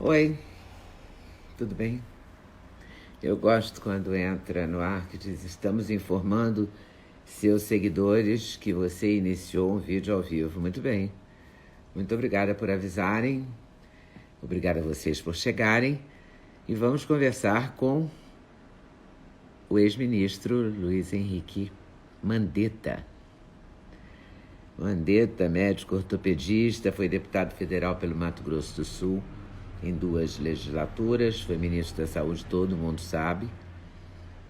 Oi, tudo bem? Eu gosto quando entra no ar que diz: estamos informando seus seguidores que você iniciou um vídeo ao vivo. Muito bem. Muito obrigada por avisarem. Obrigada a vocês por chegarem. E vamos conversar com o ex-ministro Luiz Henrique Mandetta. Mandetta, médico ortopedista, foi deputado federal pelo Mato Grosso do Sul em 2 legislaturas, foi ministro da Saúde, todo mundo sabe,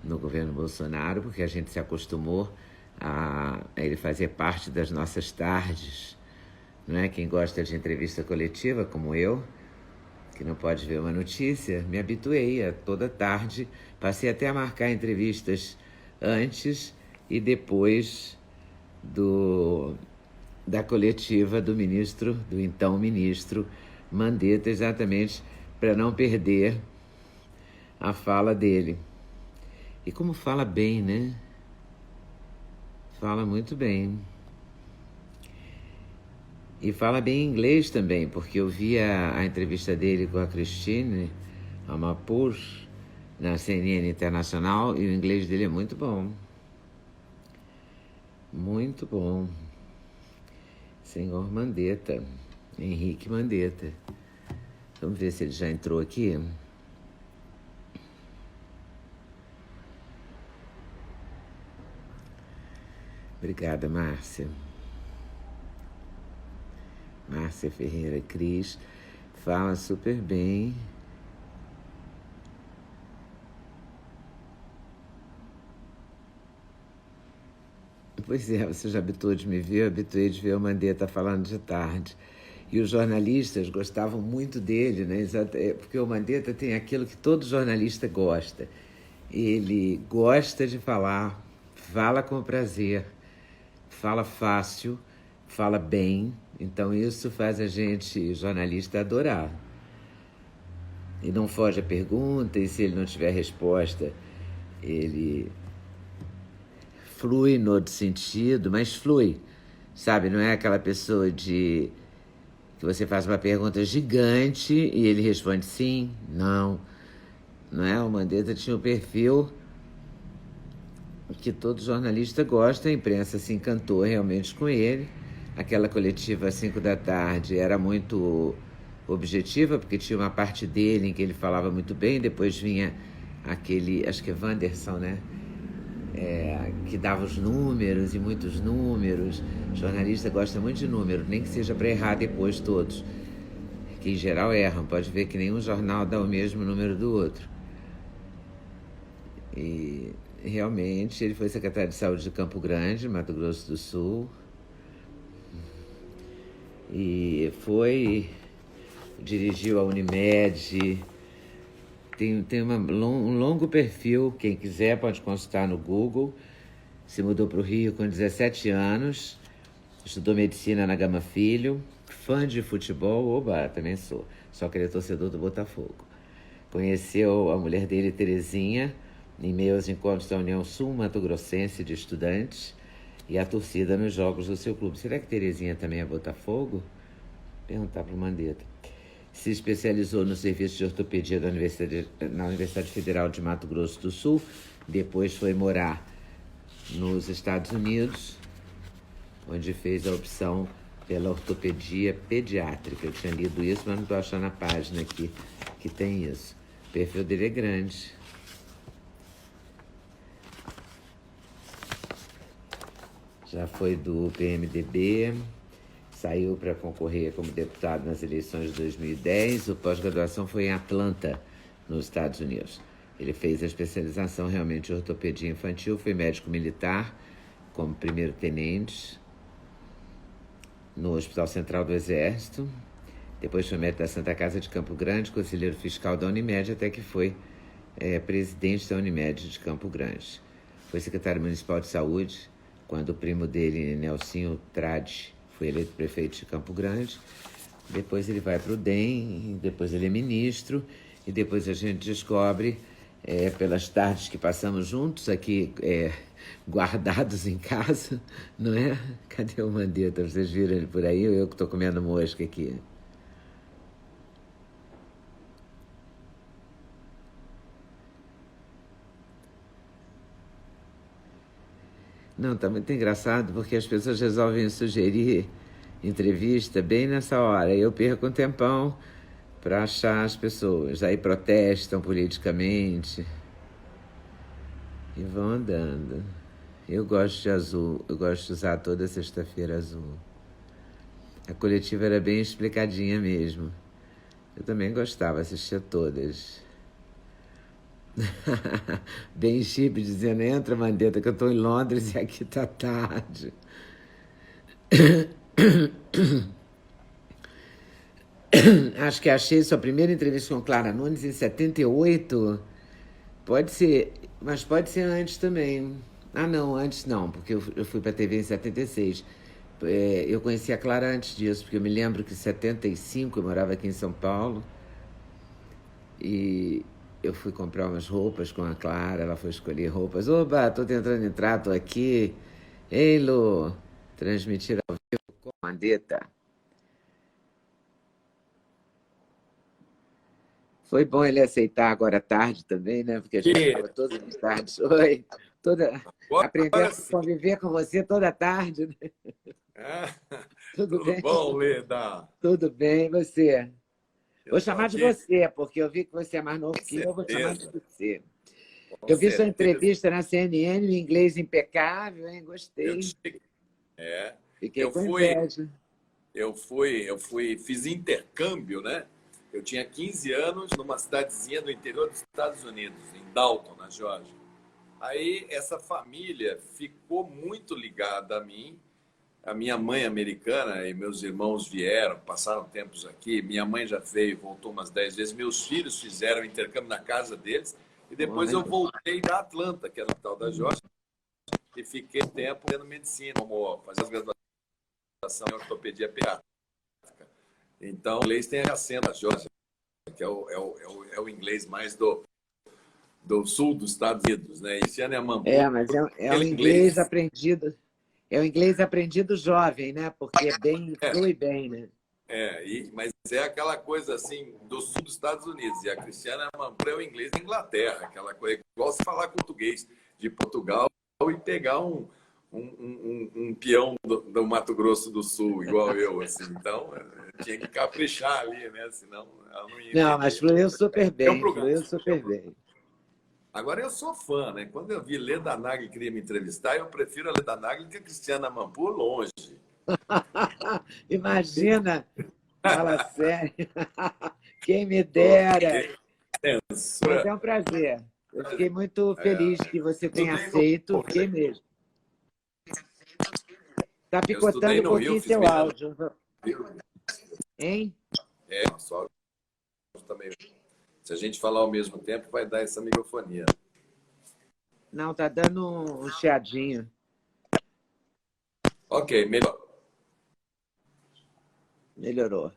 no governo Bolsonaro, porque a gente se acostumou a ele fazer parte das nossas tardes, não é? Quem gosta de entrevista coletiva, como eu, que não pode ver uma notícia, me habituei a toda tarde, passei até a marcar entrevistas antes e depois da coletiva do então ministro Mandetta, exatamente para não perder a fala dele. E como fala bem, né? Fala muito bem. E fala bem inglês também, porque eu vi a entrevista dele com a Christine Amanpour na CNN Internacional e o inglês dele é muito bom. Muito bom. Senhor Mandetta, Henrique Mandetta. Vamos ver se ele já entrou aqui. Obrigada, Márcia. Márcia Ferreira Cris. Fala super bem. Pois é, você já habituou de me ver, eu habituei de ver o Mandetta falando de tarde. E os jornalistas gostavam muito dele, né? Porque o Mandetta tem aquilo que todo jornalista gosta. Ele gosta de falar, fala com prazer, fala fácil, fala bem. Então isso faz a gente, jornalista, adorar. E não foge a pergunta, e se ele não tiver resposta, ele flui no outro sentido, mas flui, sabe? Não é aquela pessoa que você faz uma pergunta gigante e ele responde sim, não. Não é? O Mandetta tinha um perfil que todo jornalista gosta, a imprensa se encantou realmente com ele. Aquela coletiva às 5 da tarde era muito objetiva, porque tinha uma parte dele em que ele falava muito bem, depois vinha aquele, acho que é Wanderson, né? Que dava os números e muitos números. O jornalista gosta muito de número, nem que seja para errar depois todos, que em geral erram. Pode ver que nenhum jornal dá o mesmo número do outro. E realmente ele foi secretário de Saúde de Campo Grande, Mato Grosso do Sul, e dirigiu a Unimed. Tem um longo perfil, quem quiser pode consultar no Google. Se mudou para o Rio com 17 anos, estudou medicina na Gama Filho, fã de futebol, também sou, só que ele é torcedor do Botafogo. Conheceu a mulher dele, Terezinha, em meio aos encontros da União Sul-Mato Grossense de Estudantes e a torcida nos jogos do seu clube. Será que Terezinha também é Botafogo? Perguntar para o Mandetta. Se especializou no serviço de ortopedia na Universidade Federal de Mato Grosso do Sul, depois foi morar nos Estados Unidos, onde fez a opção pela ortopedia pediátrica. Eu tinha lido isso, mas não estou achando a página aqui que tem isso. O perfil dele é grande. Já foi do PMDB, saiu para concorrer como deputado nas eleições de 2010. O pós-graduação foi em Atlanta, nos Estados Unidos. Ele fez a especialização realmente em ortopedia infantil, foi médico militar, como primeiro-tenente, no Hospital Central do Exército. Depois foi médico da Santa Casa de Campo Grande, conselheiro fiscal da Unimed, até que foi presidente da Unimed de Campo Grande. Foi secretário municipal de saúde, quando o primo dele, Nelsinho Trade, foi eleito prefeito de Campo Grande. Depois ele vai para o DEM, depois ele é ministro, e depois a gente descobre, pelas tardes que passamos juntos aqui, guardados em casa, não é? Cadê o Mandetta? Vocês viram ele por aí ou eu que estou comendo mosca aqui? Não, tá muito engraçado, porque as pessoas resolvem sugerir entrevista bem nessa hora. Eu perco um tempão para achar as pessoas. Aí protestam politicamente e vão andando. Eu gosto de azul, eu gosto de usar toda sexta-feira azul. A coletiva era bem explicadinha mesmo. Eu também gostava, assistia todas. Bem chip dizendo, entra, Mandetta, que eu tô em Londres e aqui tá tarde. Acho que achei sua primeira entrevista com Clara Nunes em 78. Pode ser, mas pode ser antes também. Ah, não, antes não, porque eu fui pra TV em 76. Eu conheci a Clara antes disso, porque eu me lembro que em 75 eu morava aqui em São Paulo e eu fui comprar umas roupas com a Clara, ela foi escolher roupas. Oba, tô tentando entrar, tô aqui. Ei, Lu, transmitir ao vivo com a Mandetta. Foi bom ele aceitar agora à tarde também, né? Porque a gente fala todas as tardes. Oi, aprender a conviver com você toda tarde, né? Tudo bem? Bom, Leda? Tudo bem, você? Vou chamar de você, porque eu vi que você é mais novo que eu, vou chamar de você. Eu vi sua entrevista na CNN, em inglês impecável, hein? Gostei. Fiquei com inveja. Fiz intercâmbio, né? Eu tinha 15 anos numa cidadezinha do interior dos Estados Unidos, em Dalton, na Geórgia. Aí essa família ficou muito ligada a mim. A minha mãe americana e meus irmãos vieram, passaram tempos aqui. Minha mãe já veio, voltou umas 10 vezes. Meus filhos fizeram intercâmbio na casa deles. E depois eu voltei da Atlanta, que é a capital da Geórgia, e fiquei tempo fazendo medicina, como fazer as graduação em ortopedia pediátrica. Então, o inglês tem acento da Geórgia, que é o inglês mais do sul dos Estados Unidos, né? Esse ano é Mampu. Mas é o inglês aprendido. É o inglês aprendido jovem, né? Porque flui bem, né? Mas é aquela coisa assim do sul dos Estados Unidos. E a Cristiana Mampu é o inglês da Inglaterra, aquela coisa igual você falar português de Portugal e pegar um peão do Mato Grosso do Sul, igual eu, assim. Então, tinha que caprichar ali, né? Senão ela não ia entender. Não, mas fluiu super bem, Agora, eu sou fã, né? Quando eu vi Leda Nagli queria me entrevistar, eu prefiro a Leda Nagli que a Cristiana Mampu longe. Imagina! Fala sério. Quem me dera. Mas é um prazer. Eu fiquei muito feliz que você tenha aceito. Fiquei mesmo. Está picotando um pouquinho seu áudio. Hein? Só também. Se a gente falar ao mesmo tempo, vai dar essa microfonia. Não, está dando um chiadinho. Ok, melhor. Melhorou.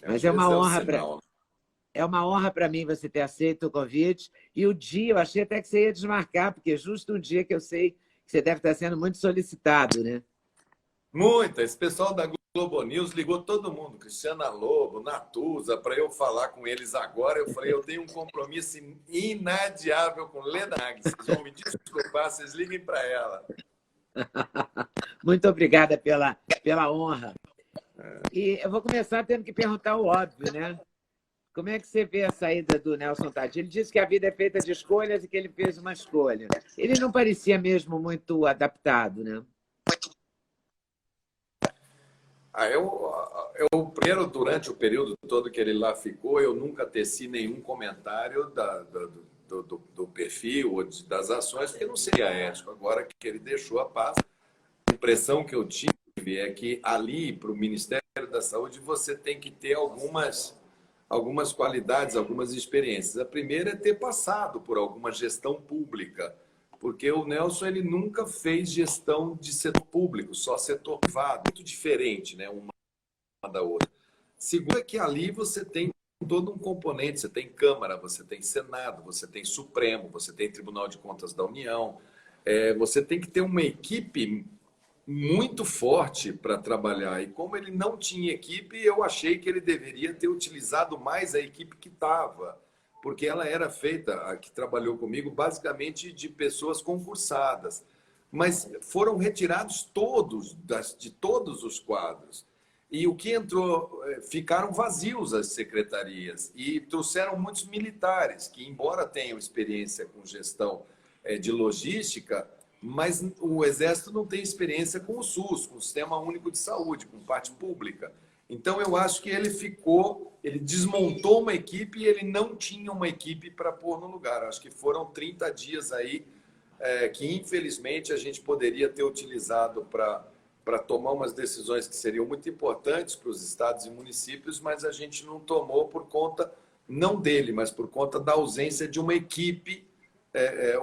Mas é uma honra para mim você ter aceito o convite. E o dia, eu achei até que você ia desmarcar, porque é justo um dia que eu sei que você deve estar sendo muito solicitado, né? Muito. Esse pessoal da Globo News ligou todo mundo, Cristiana Lobo, Natuza, para eu falar com eles agora. Eu falei, eu tenho um compromisso inadiável com Leda Nagli. Vocês vão me desculpar, vocês liguem para ela. Muito obrigada pela honra. E eu vou começar tendo que perguntar o óbvio, né? Como é que você vê a saída do Nelson Tadinho? Ele disse que a vida é feita de escolhas e que ele fez uma escolha. Ele não parecia mesmo muito adaptado, né? Primeiro, durante o período todo que ele lá ficou, eu nunca teci nenhum comentário do perfil ou das ações, porque não seria ético. Agora que ele deixou a paz, a impressão que eu tive é que ali, para o Ministério da Saúde, você tem que ter algumas qualidades, algumas experiências. A primeira é ter passado por alguma gestão pública, porque o Nelson ele nunca fez gestão de setor público, só setor privado, muito diferente, né, uma da outra. Segundo é que ali você tem todo um componente, você tem Câmara, você tem Senado, você tem Supremo, você tem Tribunal de Contas da União, você tem que ter uma equipe muito forte para trabalhar. E como ele não tinha equipe, eu achei que ele deveria ter utilizado mais a equipe que estava, porque ela era feita, a que trabalhou comigo, basicamente de pessoas concursadas. mas foram retirados todos, de todos os quadros. E o que entrou, ficaram vazios as secretarias e trouxeram muitos militares, que embora tenham experiência com gestão de logística, mas o Exército não tem experiência com o SUS, com o Sistema Único de Saúde, com parte pública. Então, eu acho que ele desmontou uma equipe e ele não tinha uma equipe para pôr no lugar. Acho que foram 30 dias aí que, infelizmente, a gente poderia ter utilizado para tomar umas decisões que seriam muito importantes para os estados e municípios, mas a gente não tomou por conta, não dele, mas por conta da ausência de uma equipe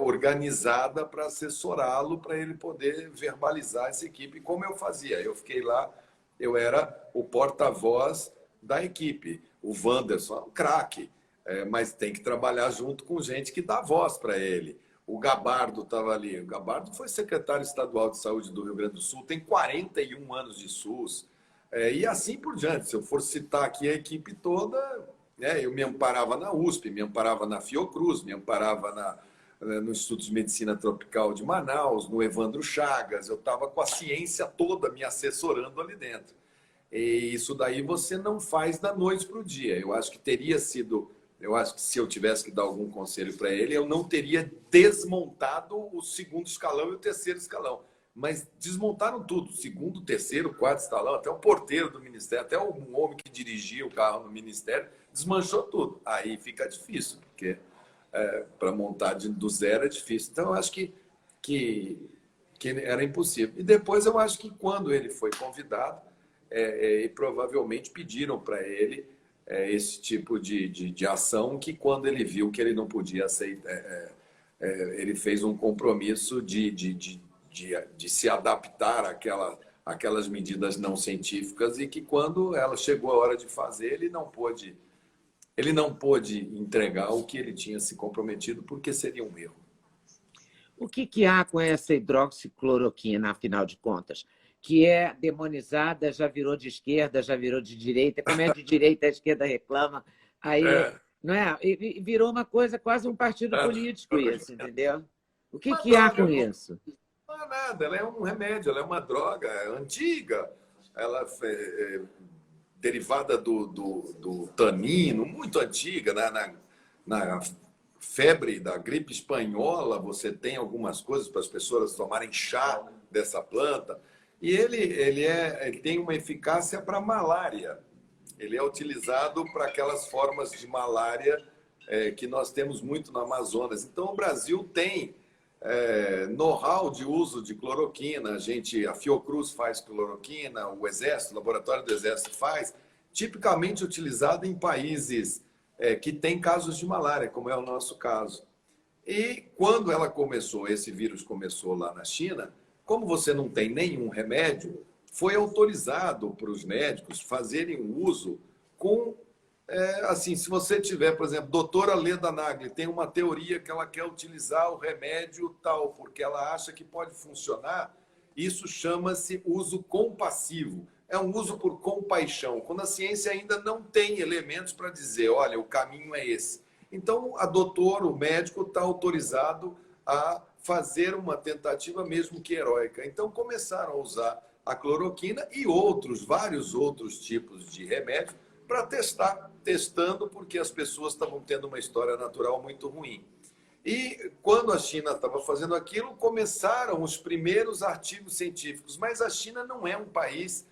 organizada para assessorá-lo, para ele poder verbalizar essa equipe, como eu fazia. Eu fiquei lá, eu era o porta-voz da equipe. O Wanderson é um craque, mas tem que trabalhar junto com gente que dá voz para ele. O Gabardo estava ali. O Gabardo foi secretário estadual de saúde do Rio Grande do Sul, tem 41 anos de SUS, e assim por diante. Se eu for citar aqui a equipe toda, eu me amparava na USP, me amparava na Fiocruz, me amparava no Instituto de Medicina Tropical de Manaus, no Evandro Chagas. Eu estava com a ciência toda me assessorando ali dentro. E isso daí você não faz da noite para o dia. Eu acho que teria sido... Eu acho que se eu tivesse que dar algum conselho para ele, eu não teria desmontado o segundo escalão e o terceiro escalão. Mas desmontaram tudo. Segundo, terceiro, quarto escalão, até o porteiro do ministério, até um homem que dirigia o carro no ministério, desmanchou tudo. Aí fica difícil, porque para montar do zero é difícil. Então, eu acho que era impossível. E depois eu acho que quando ele foi convidado, e provavelmente pediram para ele esse tipo de ação, que quando ele viu que ele não podia aceitar, ele fez um compromisso de se adaptar àquelas medidas não científicas, e que quando ela chegou a hora de fazer, ele não pôde entregar o que ele tinha se comprometido, porque seria um erro. O que há com essa hidroxicloroquina, afinal de contas? Que é demonizada, já virou de esquerda, já virou de direita. Como é de direita, a esquerda reclama. Aí, não é? E virou uma coisa, quase um partido político isso, entendeu? O que há com isso? Não há nada, ela é um remédio, ela é uma droga antiga. Ela é derivada do tanino, muito antiga. Na febre da gripe espanhola, você tem algumas coisas para as pessoas tomarem chá dessa planta. E ele tem uma eficácia para malária. Ele é utilizado para aquelas formas de malária que nós temos muito no Amazonas. Então, o Brasil tem know-how de uso de cloroquina. A Fiocruz faz cloroquina, o Exército, o laboratório do Exército faz, tipicamente utilizado em países que têm casos de malária, como é o nosso caso. E quando esse vírus começou lá na China, como você não tem nenhum remédio, foi autorizado para os médicos fazerem o uso com... assim, se você tiver, por exemplo, doutora Leda Nagli tem uma teoria que ela quer utilizar o remédio tal, porque ela acha que pode funcionar, isso chama-se uso compassivo. É um uso por compaixão, quando a ciência ainda não tem elementos para dizer, olha, o caminho é esse. Então, o médico está autorizado a fazer uma tentativa mesmo que heróica. Então, começaram a usar a cloroquina e vários outros tipos de remédio para testando porque as pessoas estavam tendo uma história natural muito ruim. E quando a China estava fazendo aquilo, começaram os primeiros artigos científicos, mas a China não é um país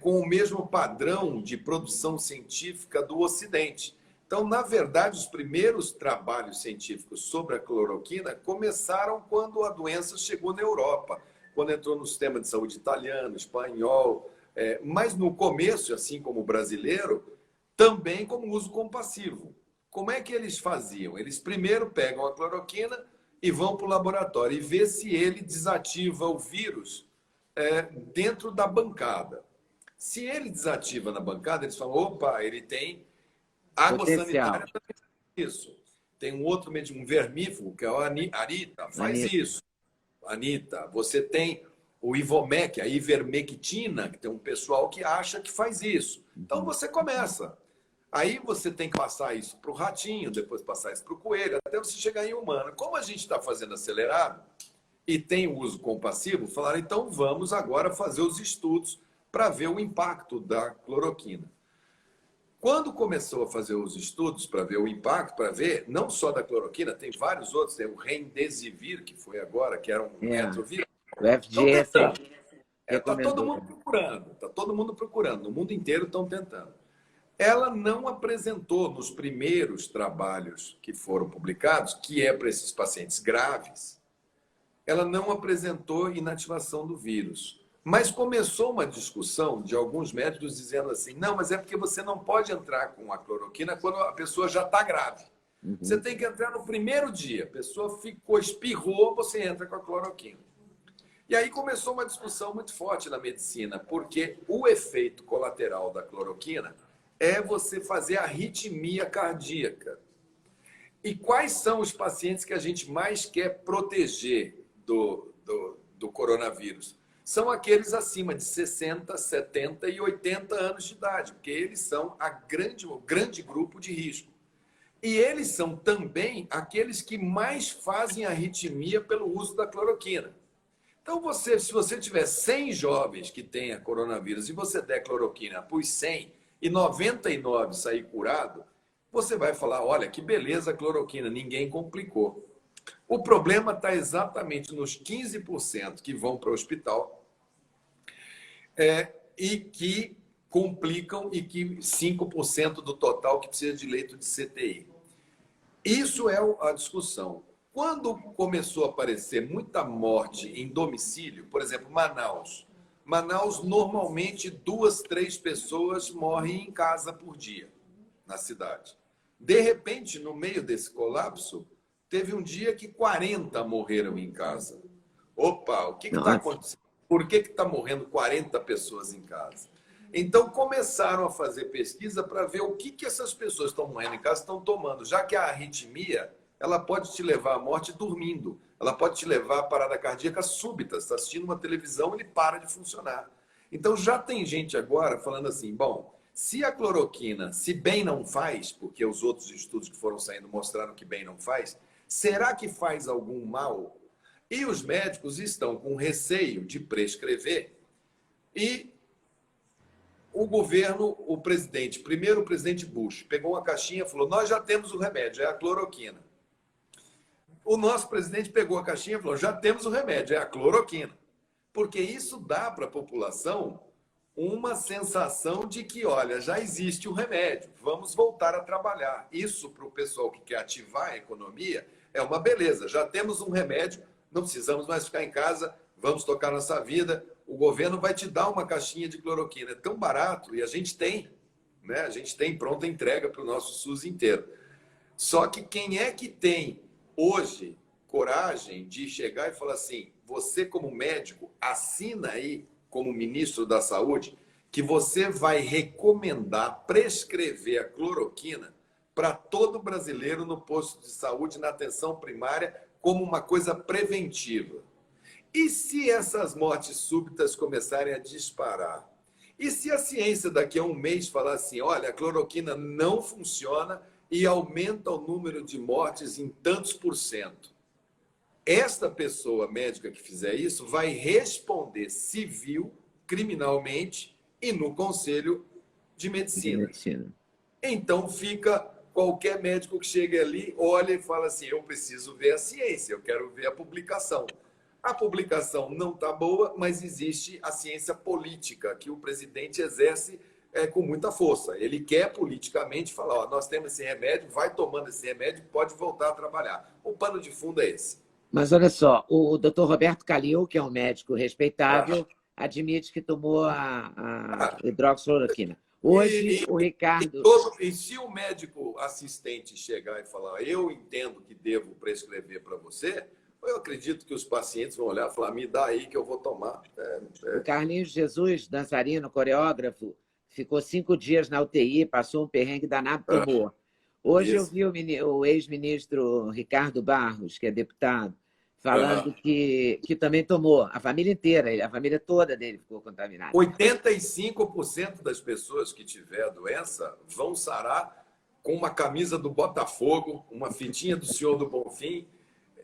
com o mesmo padrão de produção científica do Ocidente. Então, na verdade, os primeiros trabalhos científicos sobre a cloroquina começaram quando a doença chegou na Europa, quando entrou no sistema de saúde italiano, espanhol, mas no começo, assim como o brasileiro, também como uso compassivo. Como é que eles faziam? Eles primeiro pegam a cloroquina e vão para o laboratório e vê se ele desativa o vírus dentro da bancada. Se ele desativa na bancada, eles falam, opa, ele tem água sanitária. Isso. Tem um outro medicamento, um vermífugo, que é o Anita, faz isso. Anita, você tem o Ivomec, a ivermectina, que tem um pessoal que acha que faz isso. Então você começa. Aí você tem que passar isso para o ratinho, depois passar isso para o coelho, até você chegar em humano. Como a gente está fazendo acelerado, e tem uso compassivo, falaram, então vamos agora fazer os estudos para ver o impacto da cloroquina. Quando começou a fazer os estudos para ver o impacto, para ver não só da cloroquina, tem vários outros, tem o Remdesivir, que foi agora, que era um retroviral. O FDA Está todo mundo procurando, está todo mundo procurando, no mundo inteiro estão tentando. Ela não apresentou nos primeiros trabalhos que foram publicados, que é para esses pacientes graves, ela não apresentou inativação do vírus. Mas começou uma discussão de alguns médicos dizendo assim, não, mas é porque você não pode entrar com a cloroquina quando a pessoa já está grave. Você tem que entrar no primeiro dia. A pessoa ficou, espirrou, você entra com a cloroquina. E aí começou uma discussão muito forte na medicina, porque o efeito colateral da cloroquina é você fazer arritmia cardíaca. E quais são os pacientes que a gente mais quer proteger do coronavírus? São aqueles acima de 60, 70 e 80 anos de idade, porque eles são o grande grupo de risco. E eles são também aqueles que mais fazem arritmia pelo uso da cloroquina. Então, se você tiver 100 jovens que tenham coronavírus e você der cloroquina para os 100 e 99 sair curado, você vai falar, olha, que beleza a cloroquina, ninguém complicou. O problema está exatamente nos 15% que vão para o hospital e que complicam e que 5% do total que precisa de leito de CTI. Isso é a discussão. Quando começou a aparecer muita morte em domicílio, por exemplo, Manaus, normalmente 2, 3 pessoas morrem em casa por dia na cidade. De repente, no meio desse colapso, teve um dia que 40 morreram em casa. Opa, o que está acontecendo? Por que está morrendo 40 pessoas em casa? Então, começaram a fazer pesquisa para ver o que essas pessoas que estão morrendo em casa estão tomando, já que a arritmia ela pode te levar à morte dormindo, ela pode te levar à parada cardíaca súbita. Você está assistindo uma televisão, ele para de funcionar. Então, já tem gente agora falando assim, bom, se a cloroquina, se bem não faz, porque os outros estudos que foram saindo mostraram que bem não faz, será que faz algum mal? E os médicos estão com receio de prescrever e o governo, o presidente, primeiro o presidente Bush, pegou uma caixinha e falou, nós já temos o remédio, é a cloroquina. O nosso presidente pegou a caixinha e falou, já temos o remédio, é a cloroquina. Porque isso dá para a população uma sensação de que, olha, já existe o remédio, vamos voltar a trabalhar. Isso para o pessoal que quer ativar a economia é uma beleza. Já temos um remédio, não precisamos mais ficar em casa, vamos tocar nossa vida. O governo vai te dar uma caixinha de cloroquina. É tão barato e a gente tem, né? A gente tem pronta entrega para o nosso SUS inteiro. Só que quem é que tem hoje coragem de chegar e falar assim, você como médico, assina aí como ministro da Saúde, que você vai recomendar, prescrever a cloroquina para todo brasileiro no posto de saúde, na atenção primária, como uma coisa preventiva. E se essas mortes súbitas começarem a disparar? E se a ciência daqui a um mês falar assim, olha, a cloroquina não funciona e aumenta o número de mortes em tantos %? Esta pessoa médica que fizer isso vai responder civil, criminalmente e no Conselho de Medicina. Então fica qualquer médico que chegue ali, olha e fala assim, eu preciso ver a ciência, eu quero ver a publicação. A publicação não está boa, mas existe a ciência política, que o presidente exerce com muita força. Ele quer politicamente falar, ó, nós temos esse remédio, vai tomando esse remédio, pode voltar a trabalhar. O pano de fundo é esse. Mas olha só, o Dr. Roberto Calil, que é um médico respeitável, admite que tomou a hidroxicloroquina. Hoje, o Ricardo... E se o médico assistente chegar e falar, eu entendo que devo prescrever para você, eu acredito que os pacientes vão olhar e falar, me dá aí que eu vou tomar. O Carlinhos Jesus, dançarino, coreógrafo, ficou 5 dias na UTI, passou um perrengue danado, tomou. Hoje eu vi o ex-ministro Ricardo Barros, que é deputado, falando que também tomou. A família inteira, a família toda dele ficou contaminada. 85% das pessoas que tiver a doença vão sarar com uma camisa do Botafogo, uma fitinha do Senhor do Bonfim.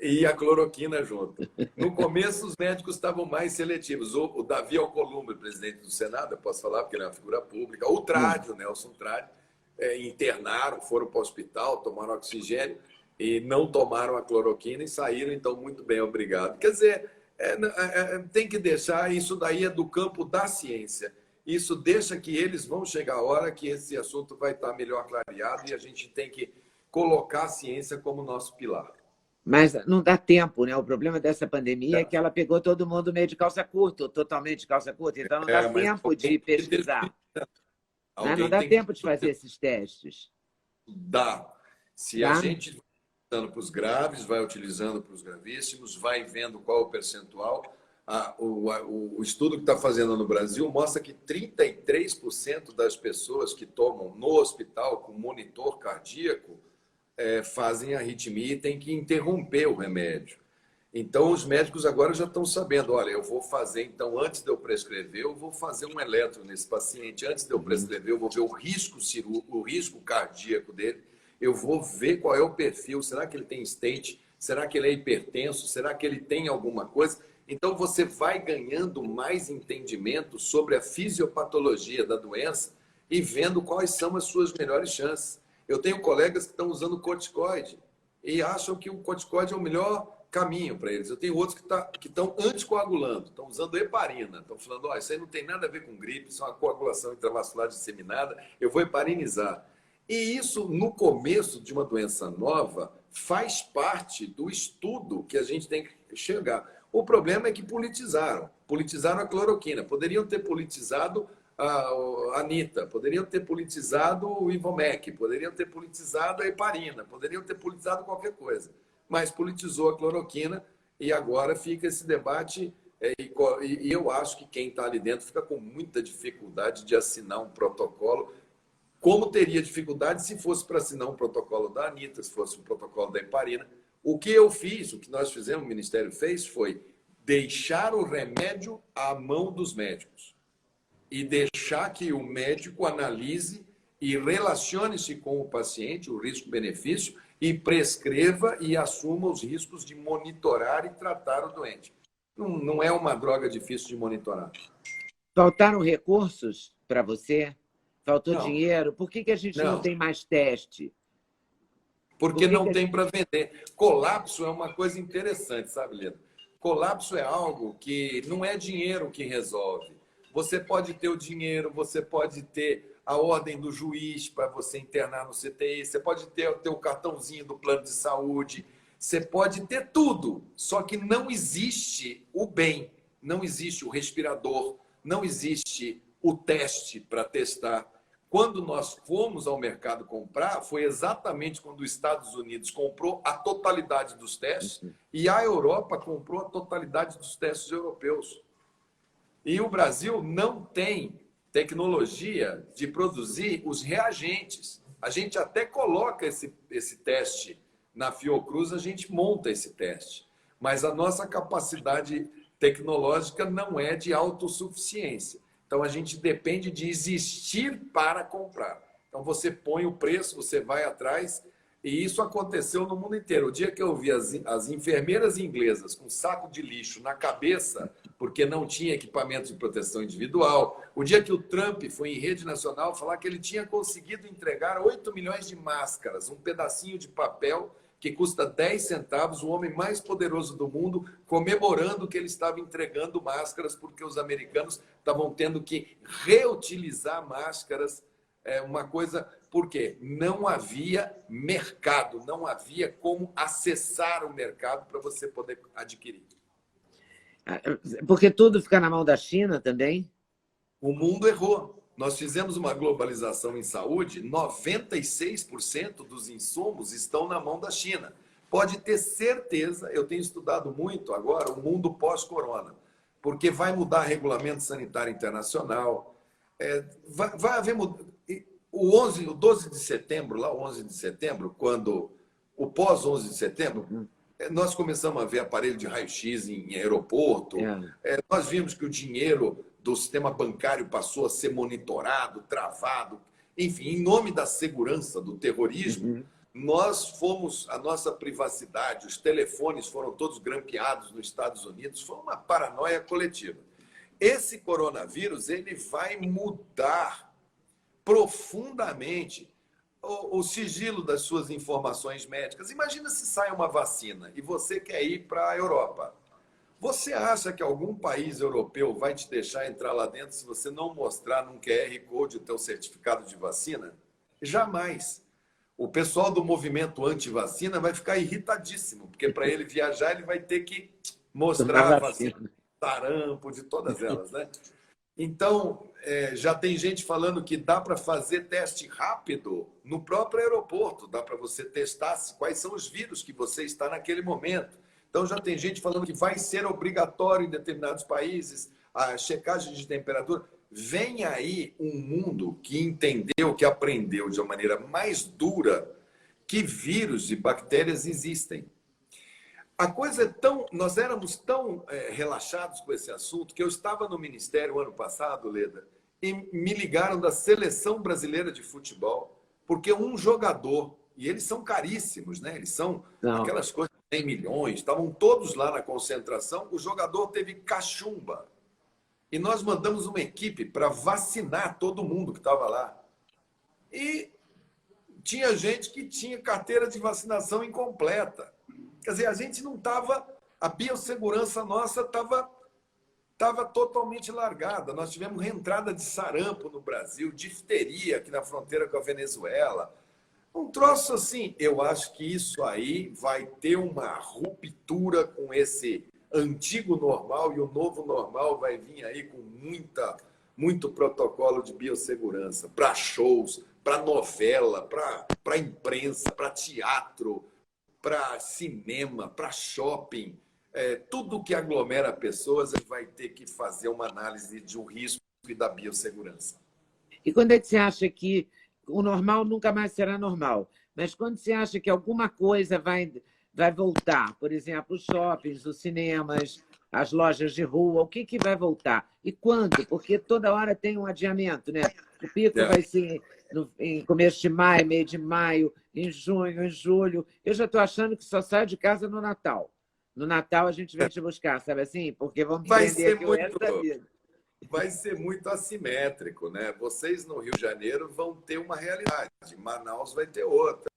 e a cloroquina junto. No começo, os médicos estavam mais seletivos. O Davi Alcolumbre, presidente do Senado, eu posso falar porque ele é uma figura pública, o Tradi, o Nelson Tradi, internaram, foram para o hospital, tomaram oxigênio e não tomaram a cloroquina e saíram, então, muito bem, obrigado. Quer dizer, tem que deixar, isso daí é do campo da ciência. Isso deixa que eles vão chegar a hora que esse assunto vai estar melhor clareado e a gente tem que colocar a ciência como nosso pilar. Mas não dá tempo, né? O problema dessa pandemia é que ela pegou todo mundo meio de calça curta, ou totalmente de calça curta, então não dá tempo de pesquisar. Mas não dá tempo de fazer esses testes. Dá. Se a gente vai utilizando para os graves, vai utilizando para os gravíssimos, vai vendo qual o percentual. O estudo que está fazendo no Brasil mostra que 33% das pessoas que tomam no hospital com monitor cardíaco fazem arritmia e tem que interromper o remédio. Então, os médicos agora já estão sabendo, olha, eu vou fazer, então, antes de eu prescrever, eu vou fazer um eletro nesse paciente, antes de eu prescrever, eu vou ver o risco cardíaco dele, eu vou ver qual é o perfil, será que ele tem stent, será que ele é hipertenso, será que ele tem alguma coisa? Então, você vai ganhando mais entendimento sobre a fisiopatologia da doença e vendo quais são as suas melhores chances. Eu tenho colegas que estão usando corticoide e acham que o corticoide é o melhor caminho para eles. Eu tenho outros que estão anticoagulando, estão usando heparina, estão falando, oh, isso aí não tem nada a ver com gripe, isso é uma coagulação intravascular disseminada, eu vou heparinizar. E isso, no começo de uma doença nova, faz parte do estudo que a gente tem que chegar. O problema é que politizaram a cloroquina, poderiam ter politizado a Anitta, poderiam ter politizado o Ivomec, poderiam ter politizado a heparina, poderiam ter politizado qualquer coisa. Mas politizou a cloroquina e agora fica esse debate e eu acho que quem está ali dentro fica com muita dificuldade de assinar um protocolo, como teria dificuldade se fosse para assinar um protocolo da Anitta, se fosse um protocolo da heparina. O que eu fiz, o que nós fizemos, o Ministério fez, foi deixar o remédio à mão dos médicos e deixar que o médico analise e relacione-se com o paciente, o risco-benefício, e prescreva e assuma os riscos de monitorar e tratar o doente. Não é uma droga difícil de monitorar. Faltaram recursos para você? Faltou dinheiro? Por que a gente não tem mais teste? Porque não tem para vender. Colapso é uma coisa interessante, sabe, Leda? Colapso é algo que não é dinheiro que resolve. Você pode ter o dinheiro, você pode ter a ordem do juiz para você internar no CTI, você pode ter o teu cartãozinho do plano de saúde, você pode ter tudo, só que não existe o bem, não existe o respirador, não existe o teste para testar. Quando nós fomos ao mercado comprar, foi exatamente quando os Estados Unidos comprou a totalidade dos testes e a Europa comprou a totalidade dos testes europeus. E o Brasil não tem tecnologia de produzir os reagentes. A gente até coloca esse teste na Fiocruz, a gente monta esse teste. Mas a nossa capacidade tecnológica não é de autossuficiência. Então, a gente depende de existir para comprar. Então, você põe o preço, você vai atrás, e isso aconteceu no mundo inteiro. O dia que eu vi as enfermeiras inglesas com saco de lixo na cabeça, porque não tinha equipamento de proteção individual, o dia que o Trump foi em rede nacional falar que ele tinha conseguido entregar 8 milhões de máscaras, um pedacinho de papel que custa 10 centavos, o homem mais poderoso do mundo, comemorando que ele estava entregando máscaras porque os americanos estavam tendo que reutilizar máscaras, uma coisa... Por quê? Não havia mercado, não havia como acessar o mercado para você poder adquirir. Porque tudo fica na mão da China também? O mundo errou. Nós fizemos uma globalização em saúde, 96% dos insumos estão na mão da China. Pode ter certeza, eu tenho estudado muito agora o mundo pós-corona, porque vai mudar regulamento sanitário internacional, vai haver... O 12 de setembro, lá o 11 de setembro, quando o pós-11 de setembro, nós começamos a ver aparelho de raio-x em aeroporto, nós vimos que o dinheiro do sistema bancário passou a ser monitorado, travado, enfim, em nome da segurança, do terrorismo, a nossa privacidade, os telefones foram todos grampeados nos Estados Unidos, foi uma paranoia coletiva. Esse coronavírus, ele vai mudar profundamente o sigilo das suas informações médicas. Imagina se sai uma vacina e você quer ir para a Europa. Você acha que algum país europeu vai te deixar entrar lá dentro se você não mostrar num QR Code o teu certificado de vacina? Jamais. O pessoal do movimento anti-vacina vai ficar irritadíssimo, porque para ele viajar ele vai ter que mostrar a vacina de sarampo, de todas elas, né? Então, já tem gente falando que dá para fazer teste rápido no próprio aeroporto, dá para você testar quais são os vírus que você está naquele momento. Então, já tem gente falando que vai ser obrigatório em determinados países a checagem de temperatura. Vem aí um mundo que entendeu, que aprendeu de uma maneira mais dura que vírus e bactérias existem. A coisa é tão... Nós éramos tão relaxados com esse assunto que eu estava no Ministério ano passado, Leda, e me ligaram da Seleção Brasileira de Futebol, porque um jogador, e eles são caríssimos, né? Eles são aquelas coisas de 100 milhões, estavam todos lá na concentração, o jogador teve cachumba. E nós mandamos uma equipe para vacinar todo mundo que estava lá. E tinha gente que tinha carteira de vacinação incompleta. Quer dizer, a gente não estava... A biossegurança nossa estava totalmente largada. Nós tivemos reentrada de sarampo no Brasil, difteria aqui na fronteira com a Venezuela. Um troço assim, eu acho que isso aí vai ter uma ruptura com esse antigo normal, e o novo normal vai vir aí com muito protocolo de biossegurança para shows, para novela, para imprensa, para teatro, para cinema, para shopping. Tudo que aglomera pessoas vai ter que fazer uma análise de um risco e da biossegurança. E quando é que você acha que o normal nunca mais será normal, mas quando você acha que alguma coisa vai voltar, por exemplo, os shoppings, os cinemas, as lojas de rua, o que vai voltar? E quando? Porque toda hora tem um adiamento, né? O pico vai ser em começo de maio, meio de maio, em junho, em julho. Eu já estou achando que só saio de casa no Natal. No Natal a gente vem te buscar, sabe assim? Porque vamos prender aqui o resto da vida. Vai ser muito assimétrico, né? Vocês no Rio de Janeiro vão ter uma realidade, Manaus vai ter outra,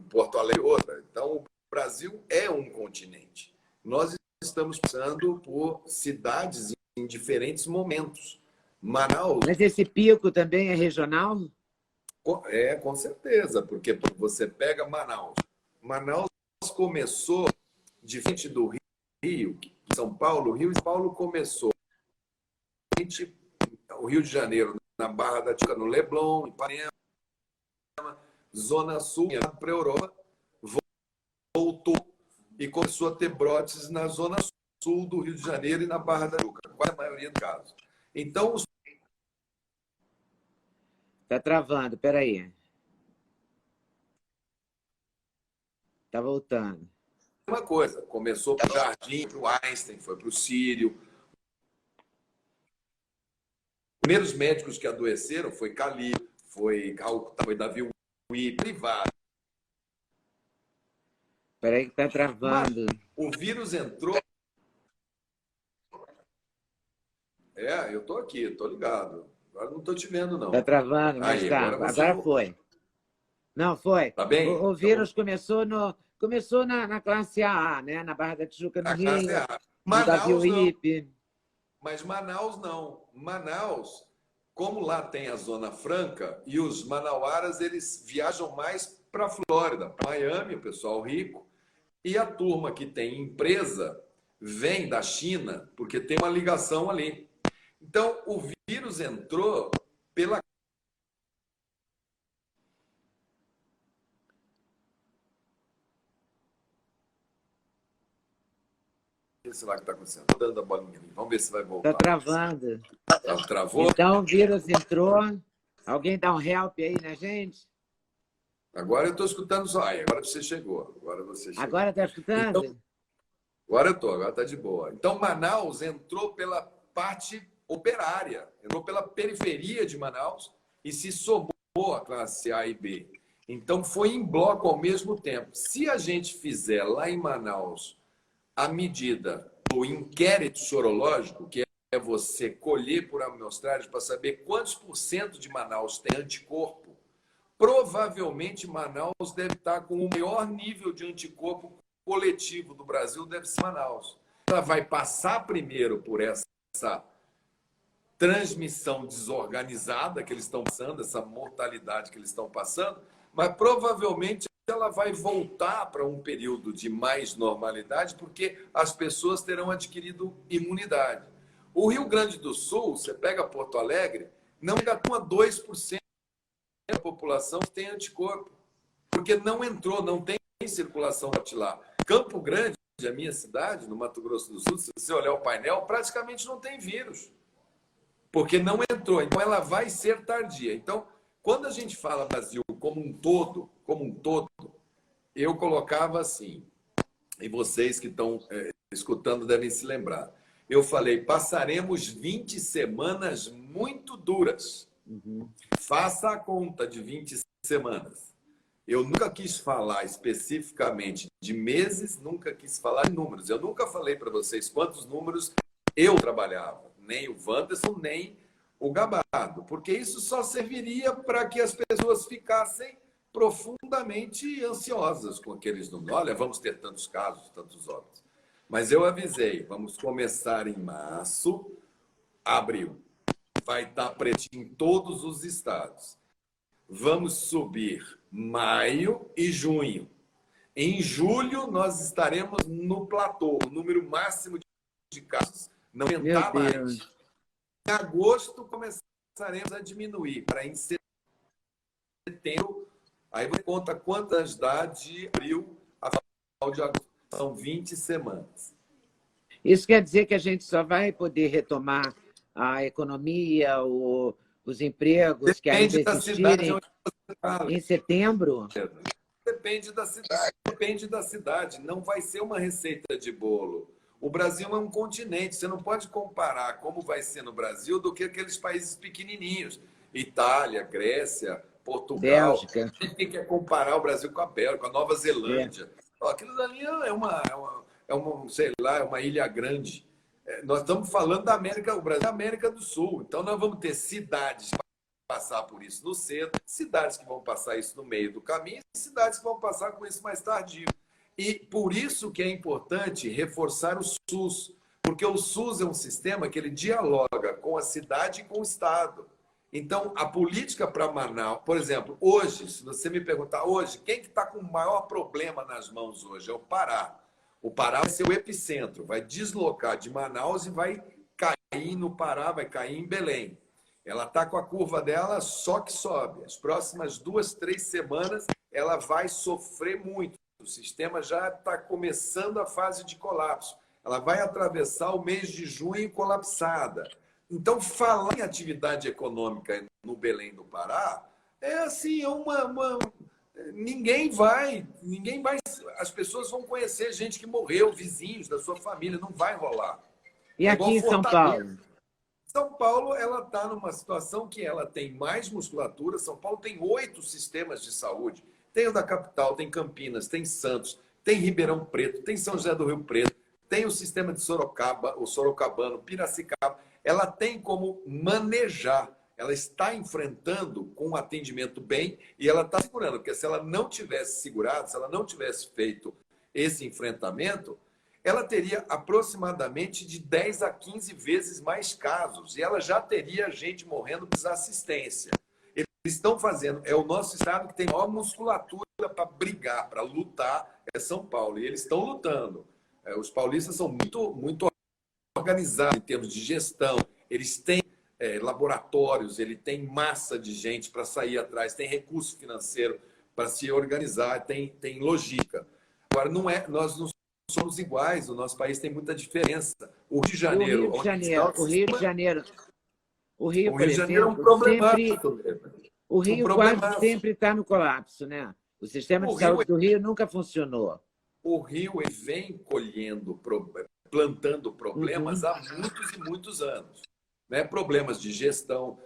Porto Alegre outra. Então, o Brasil é um continente. Nós estamos passando por cidades em diferentes momentos. Manaus... Mas esse pico também é regional? Com certeza, porque você pega Manaus. Manaus começou diferente do Rio, São Paulo. Rio e São Paulo começou o Rio de Janeiro, na Barra da Tijuca, no Leblon, em Ipanema, Zona Sul, para a Europa, voltou e começou a ter brotes na Zona Sul do Rio de Janeiro e na Barra da Tijuca, quase a maioria dos casos. Então, Está travando, peraí. Está voltando. Uma coisa, começou para o Jardim, para o Einstein, foi para o Sírio. Os primeiros médicos que adoeceram foi Cali, foi Davi Ui, privado. Espera aí que está travando. Mas o vírus entrou... eu estou aqui, estou ligado. Agora não estou te vendo, não. Está travando, mas aí, tá. Agora foi. Não, foi. Tá bem? O vírus começou na classe A, né? Na Barra da Tijuca, no Rio, no Davi Uípe. Mas Manaus não. Manaus, como lá tem a Zona Franca, e os manauaras, eles viajam mais para a Flórida, para Miami, o pessoal rico, e a turma que tem empresa vem da China, porque tem uma ligação ali. Então, o vírus entrou pela... Sei lá o que está acontecendo. Estou dando a bolinha ali. Vamos ver se vai voltar. Está travando. Travou? Então, o vírus entrou. Alguém dá um help aí na gente? Agora eu estou escutando só. Agora você chegou. Agora está escutando? Então, agora eu estou, agora está de boa. Então, Manaus entrou pela parte operária, entrou pela periferia de Manaus e se somou à classe A e B. Então, foi em bloco ao mesmo tempo. Se a gente fizer lá em Manaus a medida do inquérito sorológico, que é você colher por amostragem para saber quantos por cento de Manaus tem anticorpo, provavelmente Manaus deve estar com o maior nível de anticorpo coletivo do Brasil, deve ser Manaus. Ela vai passar primeiro por essa transmissão desorganizada que eles estão passando, essa mortalidade que eles estão passando, mas provavelmente ela vai voltar para um período de mais normalidade, porque as pessoas terão adquirido imunidade. O Rio Grande do Sul, você pega Porto Alegre, não chega a 2% da população que tem anticorpo, porque não entrou, não tem circulação lá. Campo Grande, a minha cidade, no Mato Grosso do Sul, se você olhar o painel, praticamente não tem vírus, porque não entrou. Então, ela vai ser tardia. Então, quando a gente fala Brasil como um todo, eu colocava assim, e vocês que estão escutando devem se lembrar. Eu falei, passaremos 20 semanas muito duras. Faça a conta de 20 semanas. Eu nunca quis falar especificamente de meses, nunca quis falar de números. Eu nunca falei para vocês quantos números eu trabalhava, nem o Wanderson, nem o Gabardo, porque isso só serviria para que as pessoas ficassem profundamente ansiosas com aqueles números. Olha, vamos ter tantos casos, tantos óbitos. Mas eu avisei, vamos começar em março, abril. Vai estar preto em todos os estados. Vamos subir maio e junho. Em julho, nós estaremos no platô, o número máximo de casos não aumentar mais. Em agosto, começaremos a diminuir, para em setembro, aí você conta quantas dá de abril a final de agosto. São 20 semanas. Isso quer dizer que a gente só vai poder retomar a economia, os empregos que ainda existirem em setembro? Depende da cidade. Não vai ser uma receita de bolo. O Brasil é um continente. Você não pode comparar como vai ser no Brasil do que aqueles países pequenininhos. Itália, Grécia, Portugal. Bélgica. A gente quer comparar o Brasil com a Bélgica, com a Nova Zelândia. Aquilo ali é uma ilha grande. Nós estamos falando da América, o Brasil é a América do Sul. Então, nós vamos ter cidades que vão passar por isso no centro, cidades que vão passar isso no meio do caminho, e cidades que vão passar com isso mais tardio. E por isso que é importante reforçar o SUS, porque o SUS é um sistema que ele dialoga com a cidade e com o Estado. Então, a política para Manaus, por exemplo, hoje, se você me perguntar hoje, quem que está com o maior problema nas mãos hoje? É o Pará. O Pará vai ser o epicentro, vai deslocar de Manaus e vai cair no Pará, vai cair em Belém. Ela está com a curva dela só que sobe. As próximas 2, 3 semanas, ela vai sofrer muito. O sistema já está começando a fase de colapso. Ela vai atravessar o mês de junho colapsada. Então, falar em atividade econômica no Belém do Pará é assim, ninguém vai, as pessoas vão conhecer gente que morreu, vizinhos da sua família, não vai rolar. E aqui em São Paulo? São Paulo, ela está numa situação que ela tem mais musculatura. São Paulo tem 8 sistemas de saúde. Tem o da capital, tem Campinas, tem Santos, tem Ribeirão Preto, tem São José do Rio Preto, tem o sistema de Sorocaba, o Sorocabano, Piracicaba. Ela tem como manejar. Ela está enfrentando com um atendimento bem e ela está segurando, porque se ela não tivesse segurado, se ela não tivesse feito esse enfrentamento, ela teria aproximadamente de 10 a 15 vezes mais casos e ela já teria gente morrendo por desassistência. Eles estão fazendo, é o nosso estado que tem maior musculatura para brigar, para lutar, é São Paulo, e eles estão lutando. Os paulistas são muito organizados em termos de gestão, eles têm laboratórios, ele tem massa de gente para sair atrás, tem recurso financeiro para se organizar, tem logística. Agora, nós não somos iguais, o nosso país tem muita diferença. O Rio de Janeiro... O Rio de Janeiro, por exemplo, é um problema. O Rio quase sempre está no colapso, né? O sistema de saúde do Rio nunca funcionou. O Rio vem plantando problemas há muitos e muitos anos. Né? Problemas de gestão.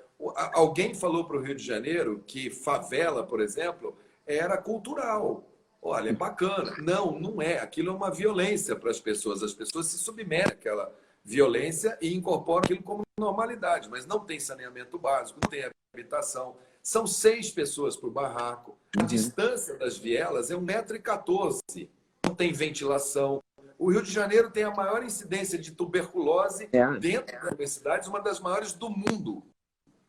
Alguém falou para o Rio de Janeiro que favela, por exemplo, era cultural. Olha, é bacana. Não, não é. Aquilo é uma violência para as pessoas. As pessoas se submetem àquela violência e incorporam aquilo como normalidade. Mas não tem saneamento básico, não tem habitação. São 6 pessoas por barraco. A distância das vielas é 1,14 m. Não tem ventilação. O Rio de Janeiro tem a maior incidência de tuberculose dentro das universidades, uma das maiores do mundo.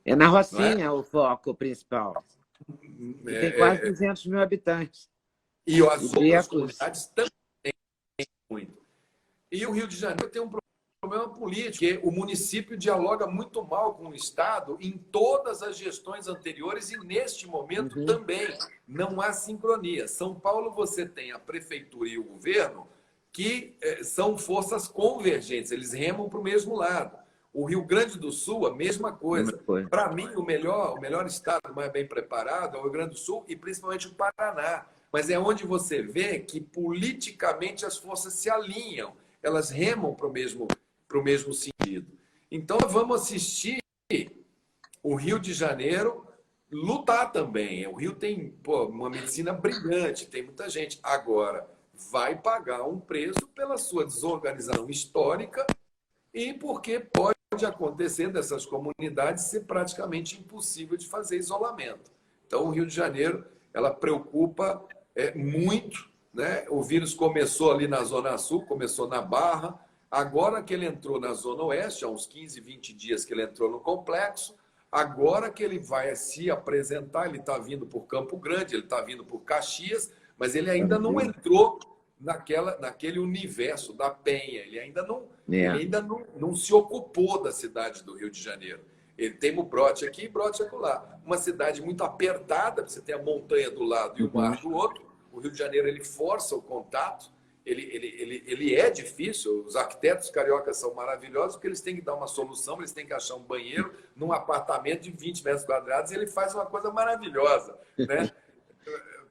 É na Rocinha o foco principal. E tem quase 200 mil habitantes. E as outras comunidades também têm muito. E o Rio de Janeiro tem um problema político, que o município dialoga muito mal com o Estado em todas as gestões anteriores e, neste momento, também não há sincronia. São Paulo, você tem a prefeitura e o governo que são forças convergentes, eles remam para o mesmo lado. O Rio Grande do Sul, a mesma coisa. Para mim, o melhor estado mais bem preparado é o Rio Grande do Sul e principalmente o Paraná. Mas é onde você vê que politicamente as forças se alinham, elas remam para o mesmo sentido. Então, vamos assistir o Rio de Janeiro lutar também. O Rio tem uma medicina brilhante, tem muita gente. Agora, vai pagar um preço pela sua desorganização histórica e porque pode acontecer dessas comunidades ser praticamente impossível de fazer isolamento. Então, o Rio de Janeiro, ela preocupa muito, né? O vírus começou ali na Zona Sul, começou na Barra, agora que ele entrou na Zona Oeste, há uns 15, 20 dias que ele entrou no complexo, agora que ele vai se apresentar, ele está vindo por Campo Grande, ele está vindo por Caxias, mas ele ainda não entrou naquele universo da Penha, ele ainda não se ocupou da cidade do Rio de Janeiro. Ele tem o brote aqui e brote acolá. Uma cidade muito apertada, você tem a montanha do lado e o mar do outro. O Rio de Janeiro ele força o contato, ele é difícil. Os arquitetos cariocas são maravilhosos porque eles têm que dar uma solução, eles têm que achar um banheiro num apartamento de 20 metros quadrados e ele faz uma coisa maravilhosa, né?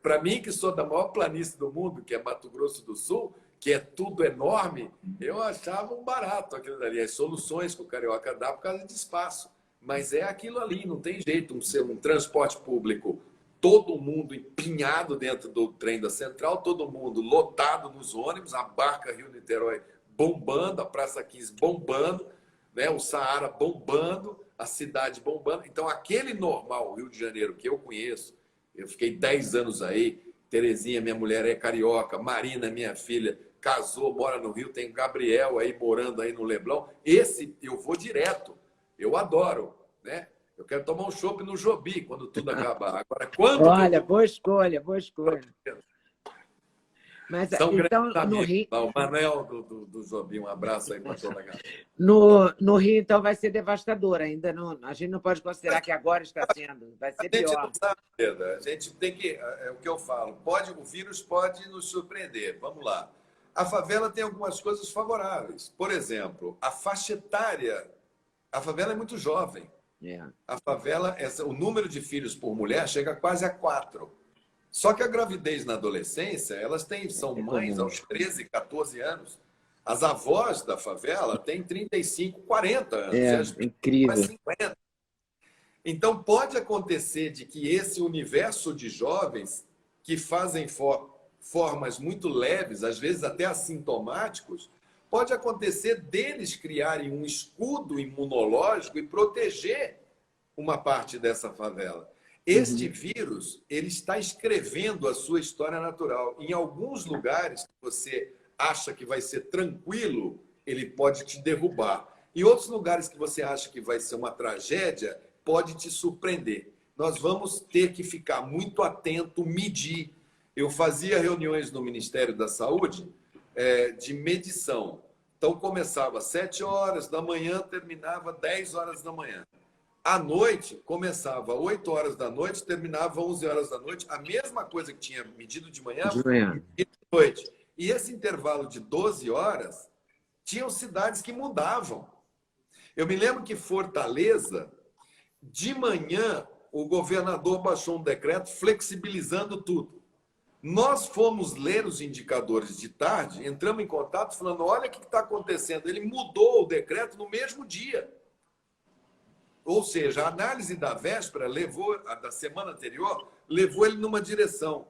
Para mim, que sou da maior planície do mundo, que é Mato Grosso do Sul, que é tudo enorme, eu achava um barato aquilo dali, as soluções que o carioca dá por causa de espaço. Mas é aquilo ali, não tem jeito. Um transporte público, todo mundo empinhado dentro do trem da Central, todo mundo lotado nos ônibus, a barca Rio-Niterói bombando, a Praça 15 bombando, né? O Saara bombando, a cidade bombando. Então, aquele normal Rio de Janeiro que eu conheço, eu fiquei 10 anos aí, Terezinha, minha mulher, é carioca, Marina, minha filha, casou, mora no Rio, tem Gabriel aí morando aí no Leblon. Esse eu vou direto. Eu adoro, né? Eu quero tomar um chopp no Jobi quando tudo acabar. Agora, quando... Olha, boa escolha, boa escolha. Mas, são então, grandes no amigos. Rio... O Manuel do Jobi, um abraço aí para toda a galera. No Rio, então, vai ser devastador. Ainda não, a gente não pode considerar que agora está sendo. Vai ser pior. A gente pior. não sabe, Pedro. A gente tem que... É o que eu falo. O vírus pode nos surpreender. Vamos lá. A favela tem algumas coisas favoráveis. Por exemplo, a faixa etária. A favela é muito jovem. A favela, o número de filhos por mulher chega quase a 4. Só que a gravidez na adolescência, são mães aos 13, 14 anos. As avós da favela têm 35, 40 anos. É incrível. 50. Então, pode acontecer de que esse universo de jovens que fazem formas muito leves, às vezes até assintomáticos, pode acontecer deles criarem um escudo imunológico e proteger uma parte dessa favela. Este vírus, ele está escrevendo a sua história natural. Em alguns lugares que você acha que vai ser tranquilo, ele pode te derrubar. Em outros lugares que você acha que vai ser uma tragédia, pode te surpreender. Nós vamos ter que ficar muito atento, medir. Eu fazia reuniões no Ministério da Saúde de medição. Então, começava às 7 horas da manhã, terminava 10 horas da manhã. À noite, começava às 8 horas da noite, terminava às 11 horas da noite. A mesma coisa que tinha medido de manhã, medido de noite. E esse intervalo de 12 horas, tinham cidades que mudavam. Eu me lembro que Fortaleza, de manhã, o governador baixou um decreto flexibilizando tudo. Nós fomos ler os indicadores de tarde, entramos em contato falando, olha o que está acontecendo. Ele mudou o decreto no mesmo dia. Ou seja, a análise da véspera levou, a da semana anterior, levou ele numa direção.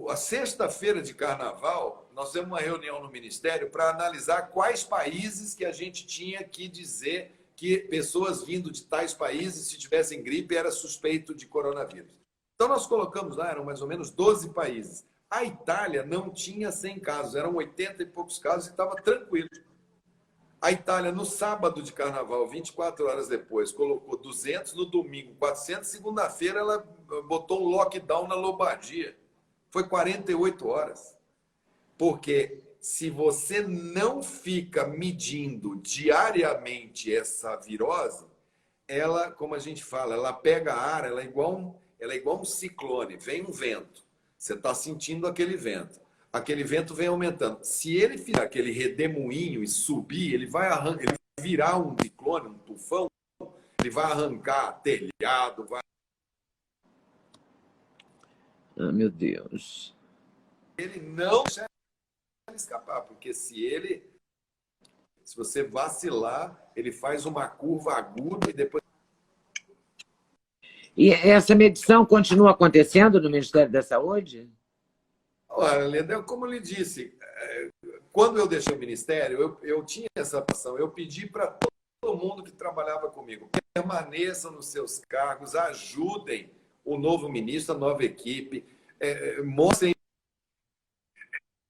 A sexta-feira de carnaval, nós fizemos uma reunião no Ministério para analisar quais países que a gente tinha que dizer que pessoas vindo de tais países, se tivessem gripe, era suspeito de coronavírus. Então, nós colocamos lá, eram mais ou menos 12 países. A Itália não tinha 100 casos, eram 80 e poucos casos e estava tranquilo. A Itália, no sábado de carnaval, 24 horas depois, colocou 200, no domingo 400, segunda-feira ela botou um lockdown na Lombardia. Foi 48 horas. Porque se você não fica medindo diariamente essa virose, ela, como a gente fala, ela pega ar, ela é igual um ciclone, vem um vento. Você está sentindo aquele vento vem aumentando. Se ele fizer aquele redemoinho e subir, ele vai virar um ciclone, um tufão, ele vai arrancar telhado, vai... Ah, meu Deus. Ele não deixa ele escapar, porque se você vacilar, ele faz uma curva aguda e depois... E essa medição continua acontecendo no Ministério da Saúde? Olha, Leda, como eu lhe disse, quando eu deixei o Ministério, eu tinha essa ação. Eu pedi para todo mundo que trabalhava comigo, permaneçam nos seus cargos, ajudem o novo ministro, a nova equipe, mostrem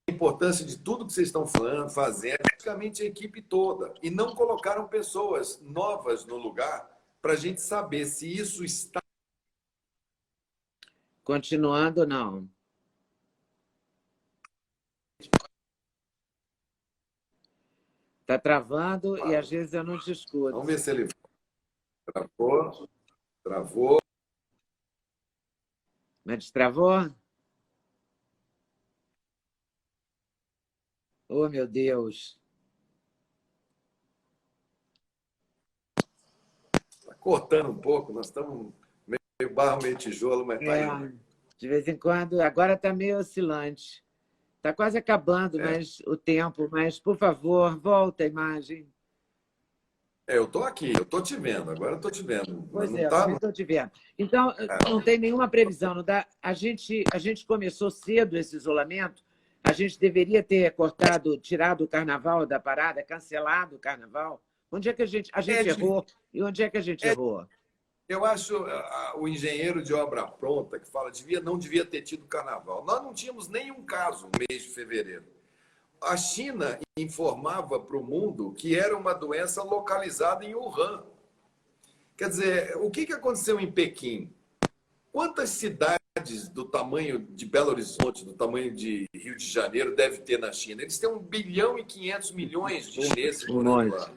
a importância de tudo que vocês estão falando, fazendo, praticamente a equipe toda. E não colocaram pessoas novas no lugar para a gente saber se isso está... Continuando, não. Está travando e às vezes eu não te escuto. Vamos ver se ele travou. Mas destravou? Oh, meu Deus. Está cortando um pouco, nós estamos meio barro, meio tijolo, mas está indo. De vez em quando, agora está meio oscilante. Está quase acabando o tempo, mas, por favor, volta a imagem. Eu estou aqui, eu estou te vendo, agora eu estou te vendo. Pois não é, eu também estou te vendo. Então, não tem nenhuma previsão. Não dá... a gente começou cedo esse isolamento, a gente deveria ter tirado o carnaval da parada, cancelado o carnaval. Onde é que a gente errou? E onde é que a gente errou? Eu acho o engenheiro de obra pronta que fala não devia ter tido carnaval. Nós não tínhamos nenhum caso no mês de fevereiro. A China informava para o mundo que era uma doença localizada em Wuhan. Quer dizer, o que aconteceu em Pequim? Quantas cidades do tamanho de Belo Horizonte, do tamanho de Rio de Janeiro, deve ter na China? Eles têm 1 bilhão e 500 milhões de chineses morando lá.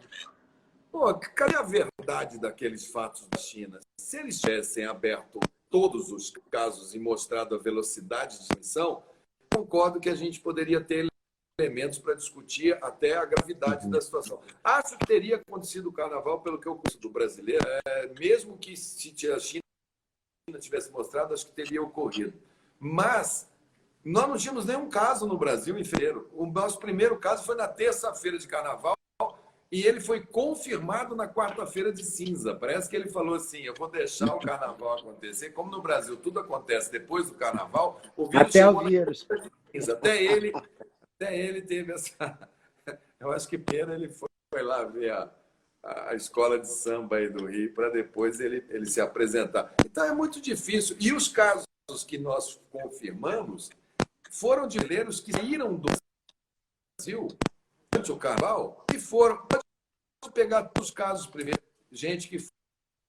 Pô, cadê a verdade daqueles fatos da China? Se eles tivessem aberto todos os casos e mostrado a velocidade de transmissão, concordo que a gente poderia ter elementos para discutir até a gravidade da situação. Acho que teria acontecido o carnaval, pelo que eu conheço do brasileiro, mesmo que se a China tivesse mostrado, acho que teria ocorrido. Mas nós não tínhamos nenhum caso no Brasil em fevereiro. O nosso primeiro caso foi na terça-feira de carnaval, e ele foi confirmado na quarta-feira de cinza. Parece que ele falou assim, eu vou deixar o carnaval acontecer. Como no Brasil tudo acontece depois do carnaval, o vírus até o vírus. Até ele teve essa... Eu acho que pena ele foi lá ver a escola de samba aí do Rio para depois ele se apresentar. Então é muito difícil. E os casos que nós confirmamos foram de brasileiros que saíram do Brasil durante o carnaval e foram... Pode pegar todos os casos primeiro. Gente que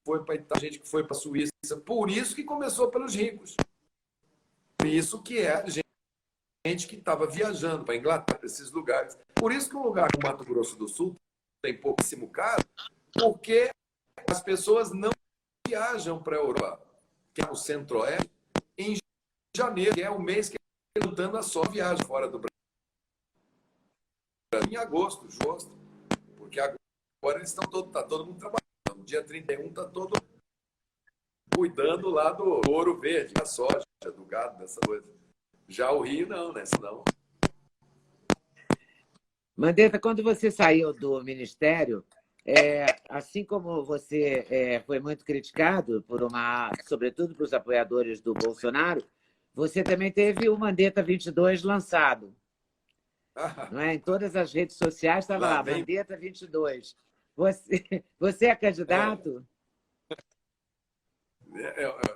foi para Itália, gente que foi para a Suíça. Por isso que começou pelos ricos. Por isso que gente que estava viajando para a Inglaterra, para esses lugares. Por isso que um lugar como Mato Grosso do Sul tem pouquíssimo caso, porque as pessoas não viajam para a Europa, que é o Centro-Oeste, em janeiro, que é o mês que a só viaja fora do Brasil. Em agosto, porque agora eles estão está todo mundo trabalhando. No dia 31 está todo cuidando lá do ouro verde, da soja, do gado, dessa coisa. Já o Rio não, né? Senão... Mandetta, quando você saiu do Ministério, Assim como você foi muito criticado sobretudo por os apoiadores do Bolsonaro, você também teve o Mandetta 22 lançado, não é? Em todas as redes sociais estava Lá lá, vem. Mandetta 22. Você é candidato?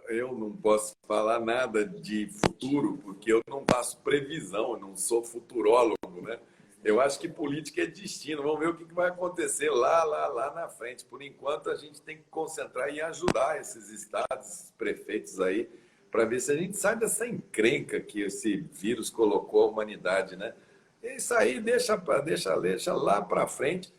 Eu não posso falar nada de futuro, porque eu não faço previsão, eu não sou futurólogo, né? Eu acho que política é destino. Vamos ver o que vai acontecer lá na frente. Por enquanto, a gente tem que concentrar em ajudar esses estados, esses prefeitos aí, para ver se a gente sai dessa encrenca que esse vírus colocou a humanidade, né? Isso aí deixa lá para frente.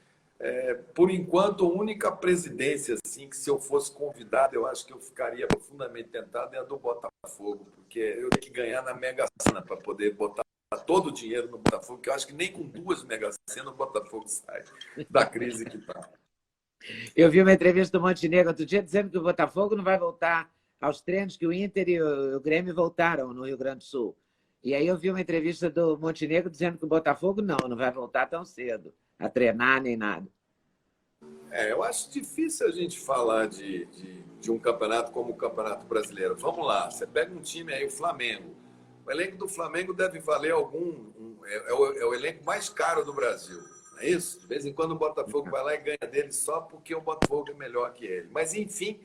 Por enquanto, a única presidência assim, que se eu fosse convidado, eu acho que eu ficaria profundamente tentado é a do Botafogo, porque eu tenho que ganhar na Mega Sena para poder botar todo o dinheiro no Botafogo, que eu acho que nem com 2 Mega Sena o Botafogo sai da crise que está. Eu vi uma entrevista do Montenegro outro dia dizendo que o Botafogo não vai voltar aos treinos, que o Inter e o Grêmio voltaram no Rio Grande do Sul. E aí eu vi uma entrevista do Montenegro dizendo que o Botafogo não vai voltar tão cedo a treinar nem nada. Eu acho difícil a gente falar de um campeonato como o Campeonato Brasileiro. Vamos lá, você pega um time aí, o Flamengo. O elenco do Flamengo deve valer é o elenco mais caro do Brasil, não é isso? De vez em quando o Botafogo vai lá e ganha dele só porque o Botafogo é melhor que ele. Mas, enfim,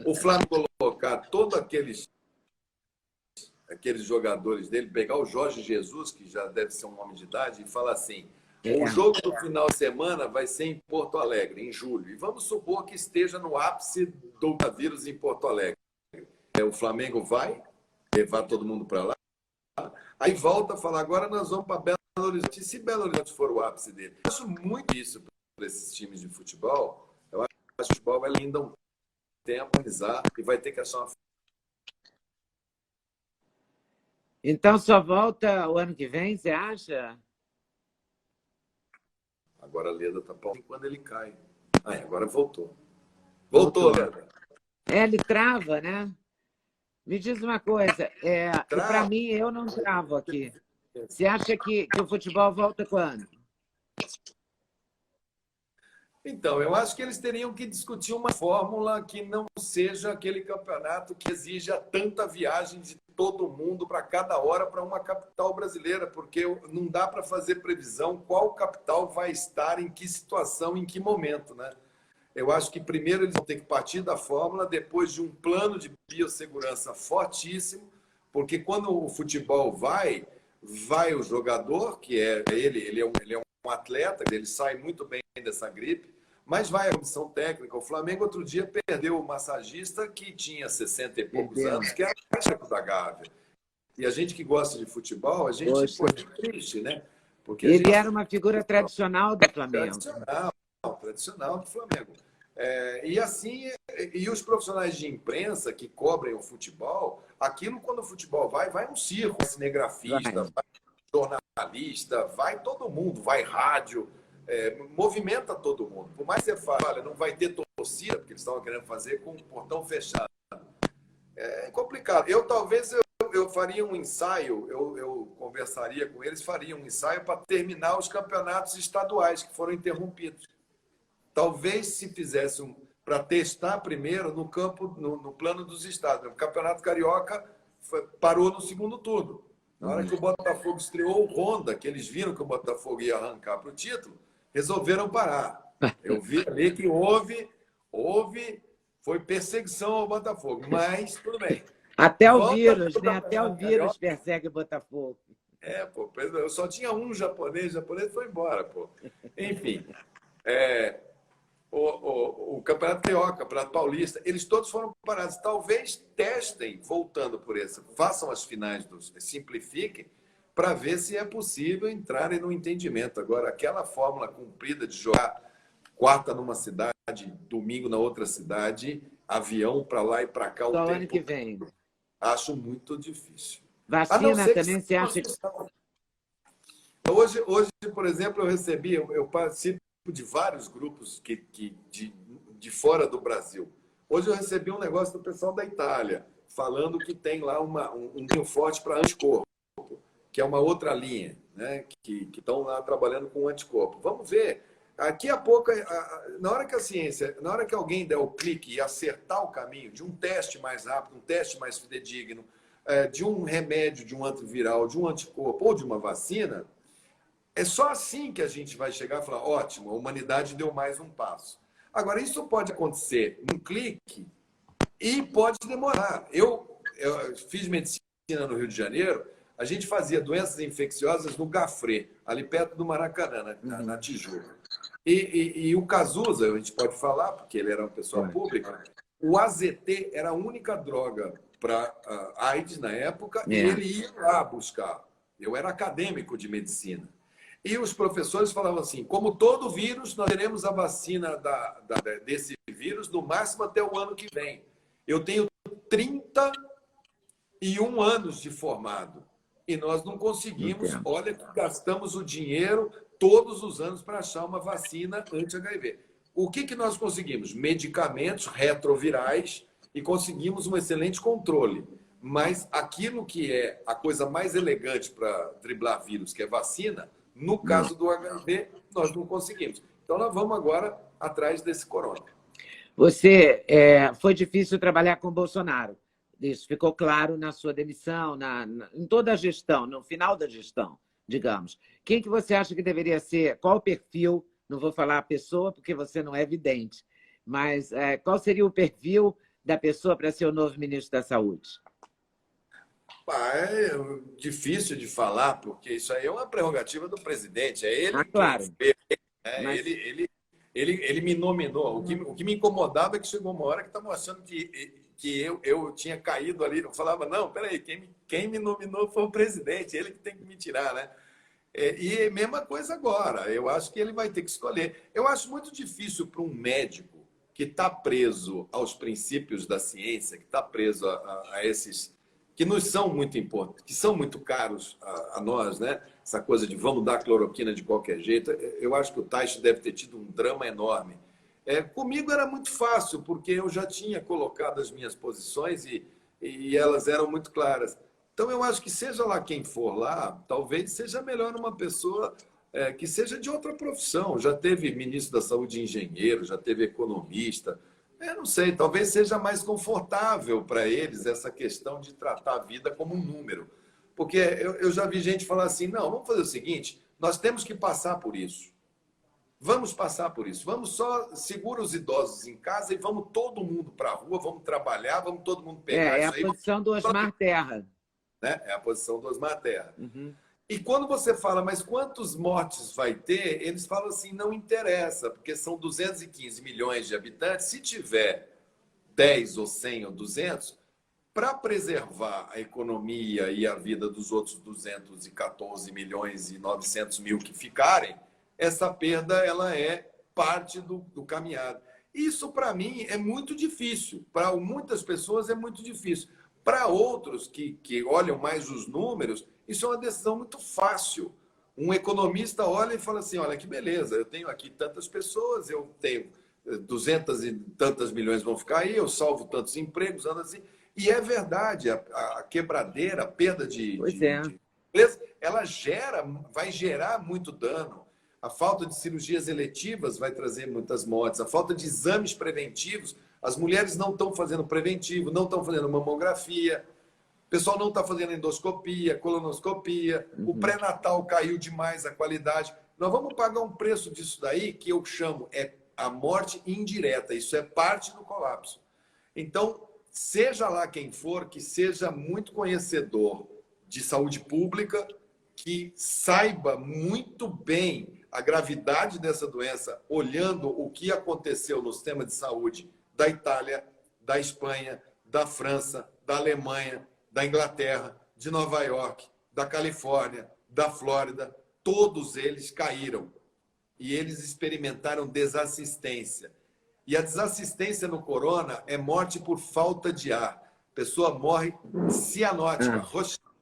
o Flamengo colocar todos aqueles jogadores dele, pegar o Jorge Jesus, que já deve ser um homem de idade, e falar assim: o jogo do final de semana vai ser em Porto Alegre, em julho. E vamos supor que esteja no ápice do vírus em Porto Alegre. O Flamengo vai levar todo mundo para lá. Aí volta a falar: agora nós vamos para Belo Horizonte. E se Belo Horizonte for o ápice dele? Eu acho muito isso para esses times de futebol. Eu acho que o futebol vai ainda um tempo e vai ter que achar uma. Então só volta o ano que vem, você acha? Agora a Leda está quando ele cai. Agora voltou. Voltou, Leda. Ele trava, né? Me diz uma coisa, para mim, eu não travo aqui. Você acha que o futebol volta quando? Então, eu acho que eles teriam que discutir uma fórmula que não seja aquele campeonato que exija tanta viagem de todo mundo para cada hora para uma capital brasileira, porque não dá para fazer previsão qual capital vai estar em que situação, em que momento, né? Eu acho que primeiro eles vão ter que partir da fórmula, depois de um plano de biossegurança fortíssimo, porque quando o futebol vai o jogador, que ele é um atleta, ele sai muito bem dessa gripe, mas vai a comissão técnica. O Flamengo outro dia perdeu o massagista que tinha 60 e poucos anos, que era o chefe da Gávea. E a gente que gosta de futebol, a gente é triste, né? Porque ele era uma figura tradicional do Flamengo. Tradicional do Flamengo. E assim, e os profissionais de imprensa que cobrem o futebol, aquilo quando o futebol vai um circo, cinegrafista, vai jornalista, vai todo mundo, vai rádio, movimenta todo mundo. Por mais que você fale, olha, não vai ter torcida, porque eles estavam querendo fazer com o portão fechado. É complicado. Talvez eu faria um ensaio, eu conversaria com eles, faria um ensaio para terminar os campeonatos estaduais que foram interrompidos. Talvez se fizesse para testar primeiro no plano dos estados. O Campeonato Carioca parou no segundo turno. Na hora que o Botafogo estreou o Honda, que eles viram que o Botafogo ia arrancar para o título, resolveram parar. Eu vi ali que foi perseguição ao Botafogo, mas tudo bem. Até o vírus, né? Até o vírus persegue o Botafogo. Eu só tinha um japonês foi embora, pô. Enfim, o Campeonato Carioca, o Campeonato Paulista, eles todos foram parados. Talvez testem, voltando por esse, façam as finais, simplifiquem, para ver se é possível entrarem no entendimento. Agora, aquela fórmula cumprida de jogar quarta numa cidade, domingo na outra cidade, avião para lá e para cá. Só ano que vem. Acho muito difícil. Vacina também, você acha que... Hoje, por exemplo, eu participo de vários grupos de fora do Brasil. Hoje eu recebi um negócio do pessoal da Itália, falando que tem lá um vinho forte para anticorpo, que é uma outra linha, né? Que estão lá trabalhando com anticorpo. Vamos ver. Daqui a pouco, na hora que a ciência, na hora que alguém der o clique e acertar o caminho de um teste mais rápido, um teste mais fidedigno, de um remédio, de um antiviral, de um anticorpo ou de uma vacina, é só assim que a gente vai chegar e falar, ótimo, a humanidade deu mais um passo. Agora, isso pode acontecer num clique e pode demorar. Eu fiz medicina no Rio de Janeiro, a gente fazia doenças infecciosas no Gafré, ali perto do Maracanã, na Tijuca. E o Cazuza, a gente pode falar, porque ele era uma pessoa pública, o AZT era a única droga para AIDS na época, e ele ia lá buscar. Eu era acadêmico de medicina. E os professores falavam assim, como todo vírus, nós teremos a vacina desse vírus no máximo até o ano que vem. Eu tenho 31 anos de formado e nós não conseguimos, olha que gastamos o dinheiro todos os anos para achar uma vacina anti-HIV. O que nós conseguimos? Medicamentos retrovirais e conseguimos um excelente controle. Mas aquilo que é a coisa mais elegante para driblar vírus, que é vacina, no caso do HIV, nós não conseguimos. Então, nós vamos agora atrás desse corona. Foi difícil trabalhar com o Bolsonaro. Isso ficou claro na sua demissão, em toda a gestão, no final da gestão, digamos. Quem que você acha que deveria ser? Qual o perfil? Não vou falar a pessoa, porque você não é evidente. Mas qual seria o perfil da pessoa para ser o novo ministro da Saúde? É difícil de falar, porque isso aí é uma prerrogativa do presidente. É ele claro. que mas... ele me nominou. O que me incomodava é que chegou uma hora que estavam achando que eu tinha caído ali. Eu falava, não, peraí, quem me nominou foi o presidente, ele que tem que me tirar, né? E mesma coisa agora. Eu acho que ele vai ter que escolher. Eu acho muito difícil para um médico que está preso aos princípios da ciência, que está preso a esses que nos são muito importantes, que são muito caros a nós, né? Essa coisa de vamos dar cloroquina de qualquer jeito. Eu acho que o Taishi deve ter tido um drama enorme. Comigo era muito fácil, porque eu já tinha colocado as minhas posições e elas eram muito claras. Então, eu acho que seja lá quem for lá, talvez seja melhor uma pessoa que seja de outra profissão. Já teve ministro da Saúde engenheiro, já teve economista. Eu não sei, talvez seja mais confortável para eles essa questão de tratar a vida como um número. Porque eu já vi gente falar assim, não, vamos fazer o seguinte, nós temos que passar por isso. Vamos passar por isso. Vamos só segurar os idosos em casa e vamos todo mundo para a rua, vamos trabalhar, vamos todo mundo pegar isso aí. É a posição do Osmar Terra. Né? É a posição do Osmar Terra. Uhum. E quando você fala, mas quantos mortes vai ter? Eles falam assim, não interessa, porque são 215 milhões de habitantes. Se tiver 10 ou 100 ou 200, para preservar a economia e a vida dos outros 214 milhões e 900 mil que ficarem, essa perda ela é parte do caminhado. Isso, para mim, é muito difícil. Para muitas pessoas é muito difícil. Para outros que olham mais os números, isso é uma decisão muito fácil. Um economista olha e fala assim, olha que beleza, eu tenho aqui tantas pessoas, eu tenho 200 e tantas milhões vão ficar aí, eu salvo tantos empregos, assim. E é verdade, a quebradeira, a perda de empresa, ela vai gerar muito dano. A falta de cirurgias eletivas vai trazer muitas mortes, a falta de exames preventivos. As mulheres não estão fazendo preventivo, não estão fazendo mamografia, o pessoal não está fazendo endoscopia, colonoscopia, o pré-natal caiu demais a qualidade. Nós vamos pagar um preço disso daí que eu chamo a morte indireta, isso é parte do colapso. Então, seja lá quem for, que seja muito conhecedor de saúde pública, que saiba muito bem a gravidade dessa doença, olhando o que aconteceu no sistema de saúde da Itália, da Espanha, da França, da Alemanha, da Inglaterra, de Nova York, da Califórnia, da Flórida, todos eles caíram. E eles experimentaram desassistência. E a desassistência no corona é morte por falta de ar. A pessoa morre cianótica,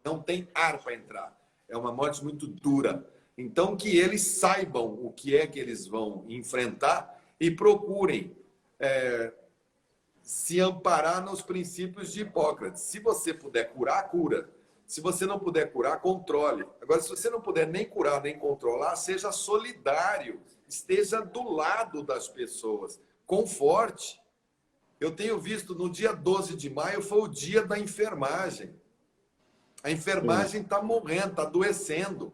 não tem ar para entrar. É uma morte muito dura. Então, que eles saibam o que é que eles vão enfrentar e procurem se amparar nos princípios de Hipócrates. Se você puder curar, cura. Se você não puder curar, controle. Agora, se você não puder nem curar, nem controlar, seja solidário. esteja do lado das pessoas, conforte. Eu tenho visto, no dia 12 de maio, foi o dia da enfermagem. A enfermagem está morrendo, está adoecendo.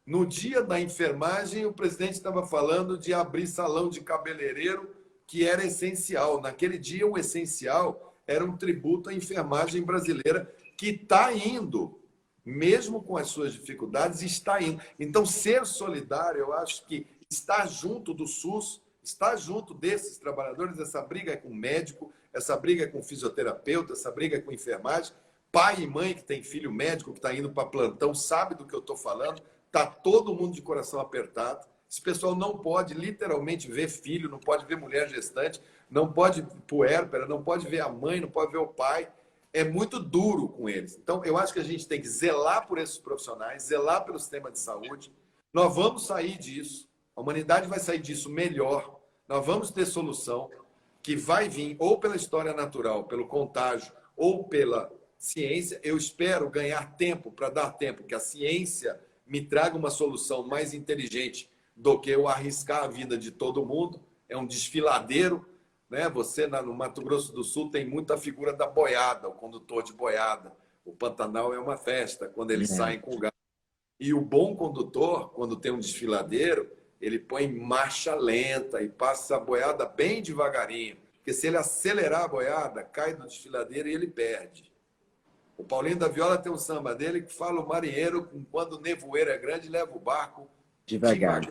No dia da enfermagem, o presidente estava falando de abrir salão de cabeleireiro, que era essencial. Naquele dia, o essencial era um tributo à enfermagem brasileira, que está indo, mesmo com as suas dificuldades, está indo. Então, ser solidário, eu acho que estar junto do SUS, estar junto desses trabalhadores, essa briga é com o médico, essa briga é com o fisioterapeuta, essa briga é com a enfermagem. Pai e mãe que tem filho médico, que está indo para plantão, sabe do que eu estou falando. Está todo mundo de coração apertado. Esse pessoal não pode literalmente ver filho, não pode ver mulher gestante, não pode puérpera, não pode ver a mãe, não pode ver o pai. É muito duro com eles. Então, eu acho que a gente tem que zelar por esses profissionais, zelar pelo sistema de saúde. Nós vamos sair disso. A humanidade vai sair disso melhor. Nós vamos ter solução que vai vir ou pela história natural, pelo contágio, ou pela ciência. Eu espero ganhar tempo para dar tempo que a ciência me traga uma solução mais inteligente do que eu arriscar a vida de todo mundo. É um desfiladeiro, né? Você, no Mato Grosso do Sul, tem muita figura da boiada, o condutor de boiada. O Pantanal é uma festa, quando eles saem com o gado. E o bom condutor, quando tem um desfiladeiro, ele põe em marcha lenta e passa a boiada bem devagarinho. Porque se ele acelerar a boiada, cai do desfiladeiro e ele perde. O Paulinho da Viola tem um samba dele que fala: o marinheiro, quando o nevoeiro é grande, leva o barco devagar.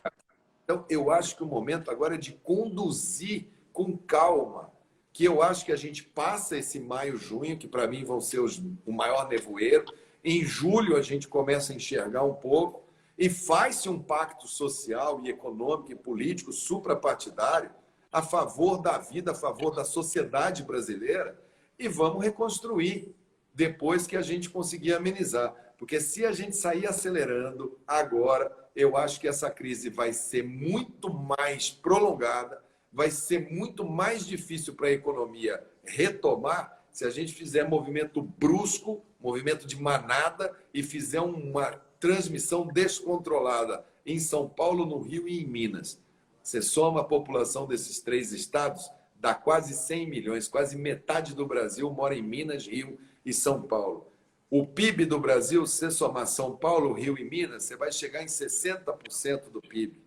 Então, eu acho que o momento agora é de conduzir com calma, que eu acho que a gente passa esse maio, junho, que para mim vão ser o maior nevoeiro. Em julho a gente começa a enxergar um pouco e faz-se um pacto social e econômico e político suprapartidário a favor da vida, a favor da sociedade brasileira, e vamos reconstruir depois que a gente conseguir amenizar. Porque se a gente sair acelerando agora, eu acho que essa crise vai ser muito mais prolongada, vai ser muito mais difícil para a economia retomar se a gente fizer movimento brusco, movimento de manada, e fizer uma transmissão descontrolada em São Paulo, no Rio e em Minas. Você soma a população desses 3 estados, dá quase 100 milhões, quase metade do Brasil mora em Minas, Rio e São Paulo. O PIB do Brasil, se você somar São Paulo, Rio e Minas, você vai chegar em 60% do PIB.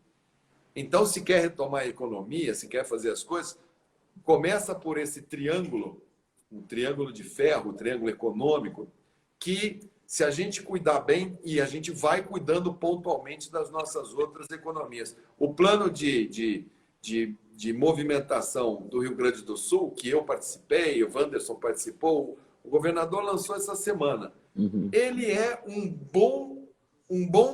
Então, se quer retomar a economia, se quer fazer as coisas, começa por esse triângulo, um triângulo de ferro, um triângulo econômico, que se a gente cuidar bem, e a gente vai cuidando pontualmente das nossas outras economias. O plano de movimentação do Rio Grande do Sul, que eu participei, o Wanderson participou, o governador lançou essa semana. Ele é um bom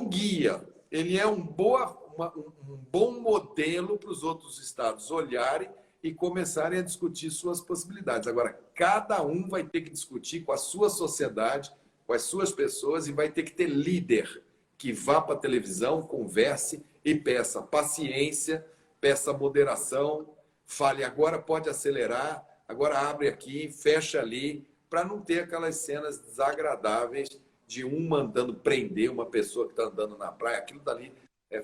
guia, ele é um bom modelo para os outros estados olharem e começarem a discutir suas possibilidades. Agora, cada um vai ter que discutir com a sua sociedade, com as suas pessoas, e vai ter que ter líder que vá para a televisão, converse e peça paciência, peça moderação, fale: agora pode acelerar, agora abre aqui, fecha ali, para não ter aquelas cenas desagradáveis de um mandando prender uma pessoa que está andando na praia. Aquilo dali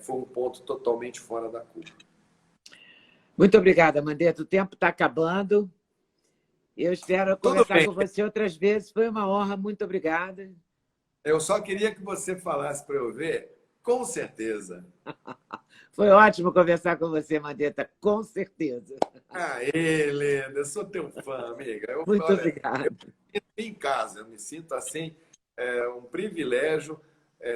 foi um ponto totalmente fora da curva. Muito obrigada, Mandetta. O tempo está acabando. Eu espero conversar com você outras vezes. Foi uma honra. Muito obrigada. Eu só queria que você falasse para eu ver, com certeza. Foi ótimo conversar com você, Mandetta, com certeza. Helena, eu sou teu fã, amiga. Muito obrigada. Eu me sinto em casa, eu me sinto assim, um privilégio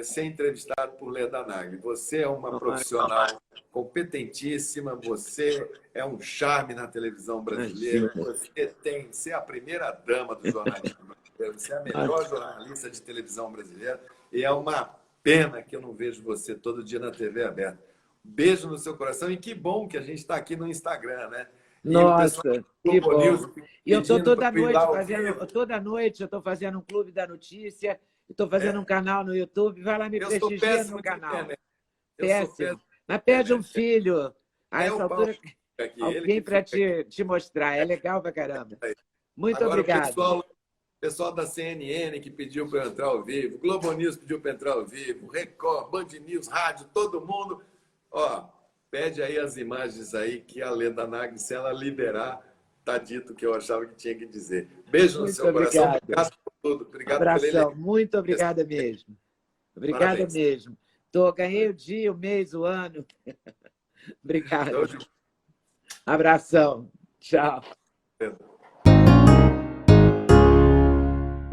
ser entrevistado por Leda Nagli. Você é uma profissional competentíssima, você é um charme na televisão brasileira, você é a primeira dama do jornalismo brasileiro, você é a melhor jornalista de televisão brasileira, e é uma pena que eu não vejo você todo dia na TV aberta. Beijo no seu coração, e que bom que a gente está aqui no Instagram, né? Nossa, que bom. E eu estou toda noite eu estou fazendo um Clube da Notícia, estou fazendo um canal no YouTube, vai lá me prestigiar no canal. Péssimo. Mas pede um filho a essa altura, alguém para te mostrar, é legal pra caramba. Muito obrigado. O pessoal da CNN que pediu para eu entrar ao vivo, Globo News pediu para entrar ao vivo, Record, Band News, Rádio, todo mundo. Ó, Pede aí as imagens aí que a Leda Nagel, se ela liberar, tá dito o que eu achava que tinha que dizer. Beijo no Muito seu coração. obrigado. Obrigado por tudo. Obrigado pela Abração. eleição. Muito obrigada mesmo. Obrigada Parabéns. mesmo. Ganhei o dia, o mês, o ano. Obrigada. Abração. Tchau.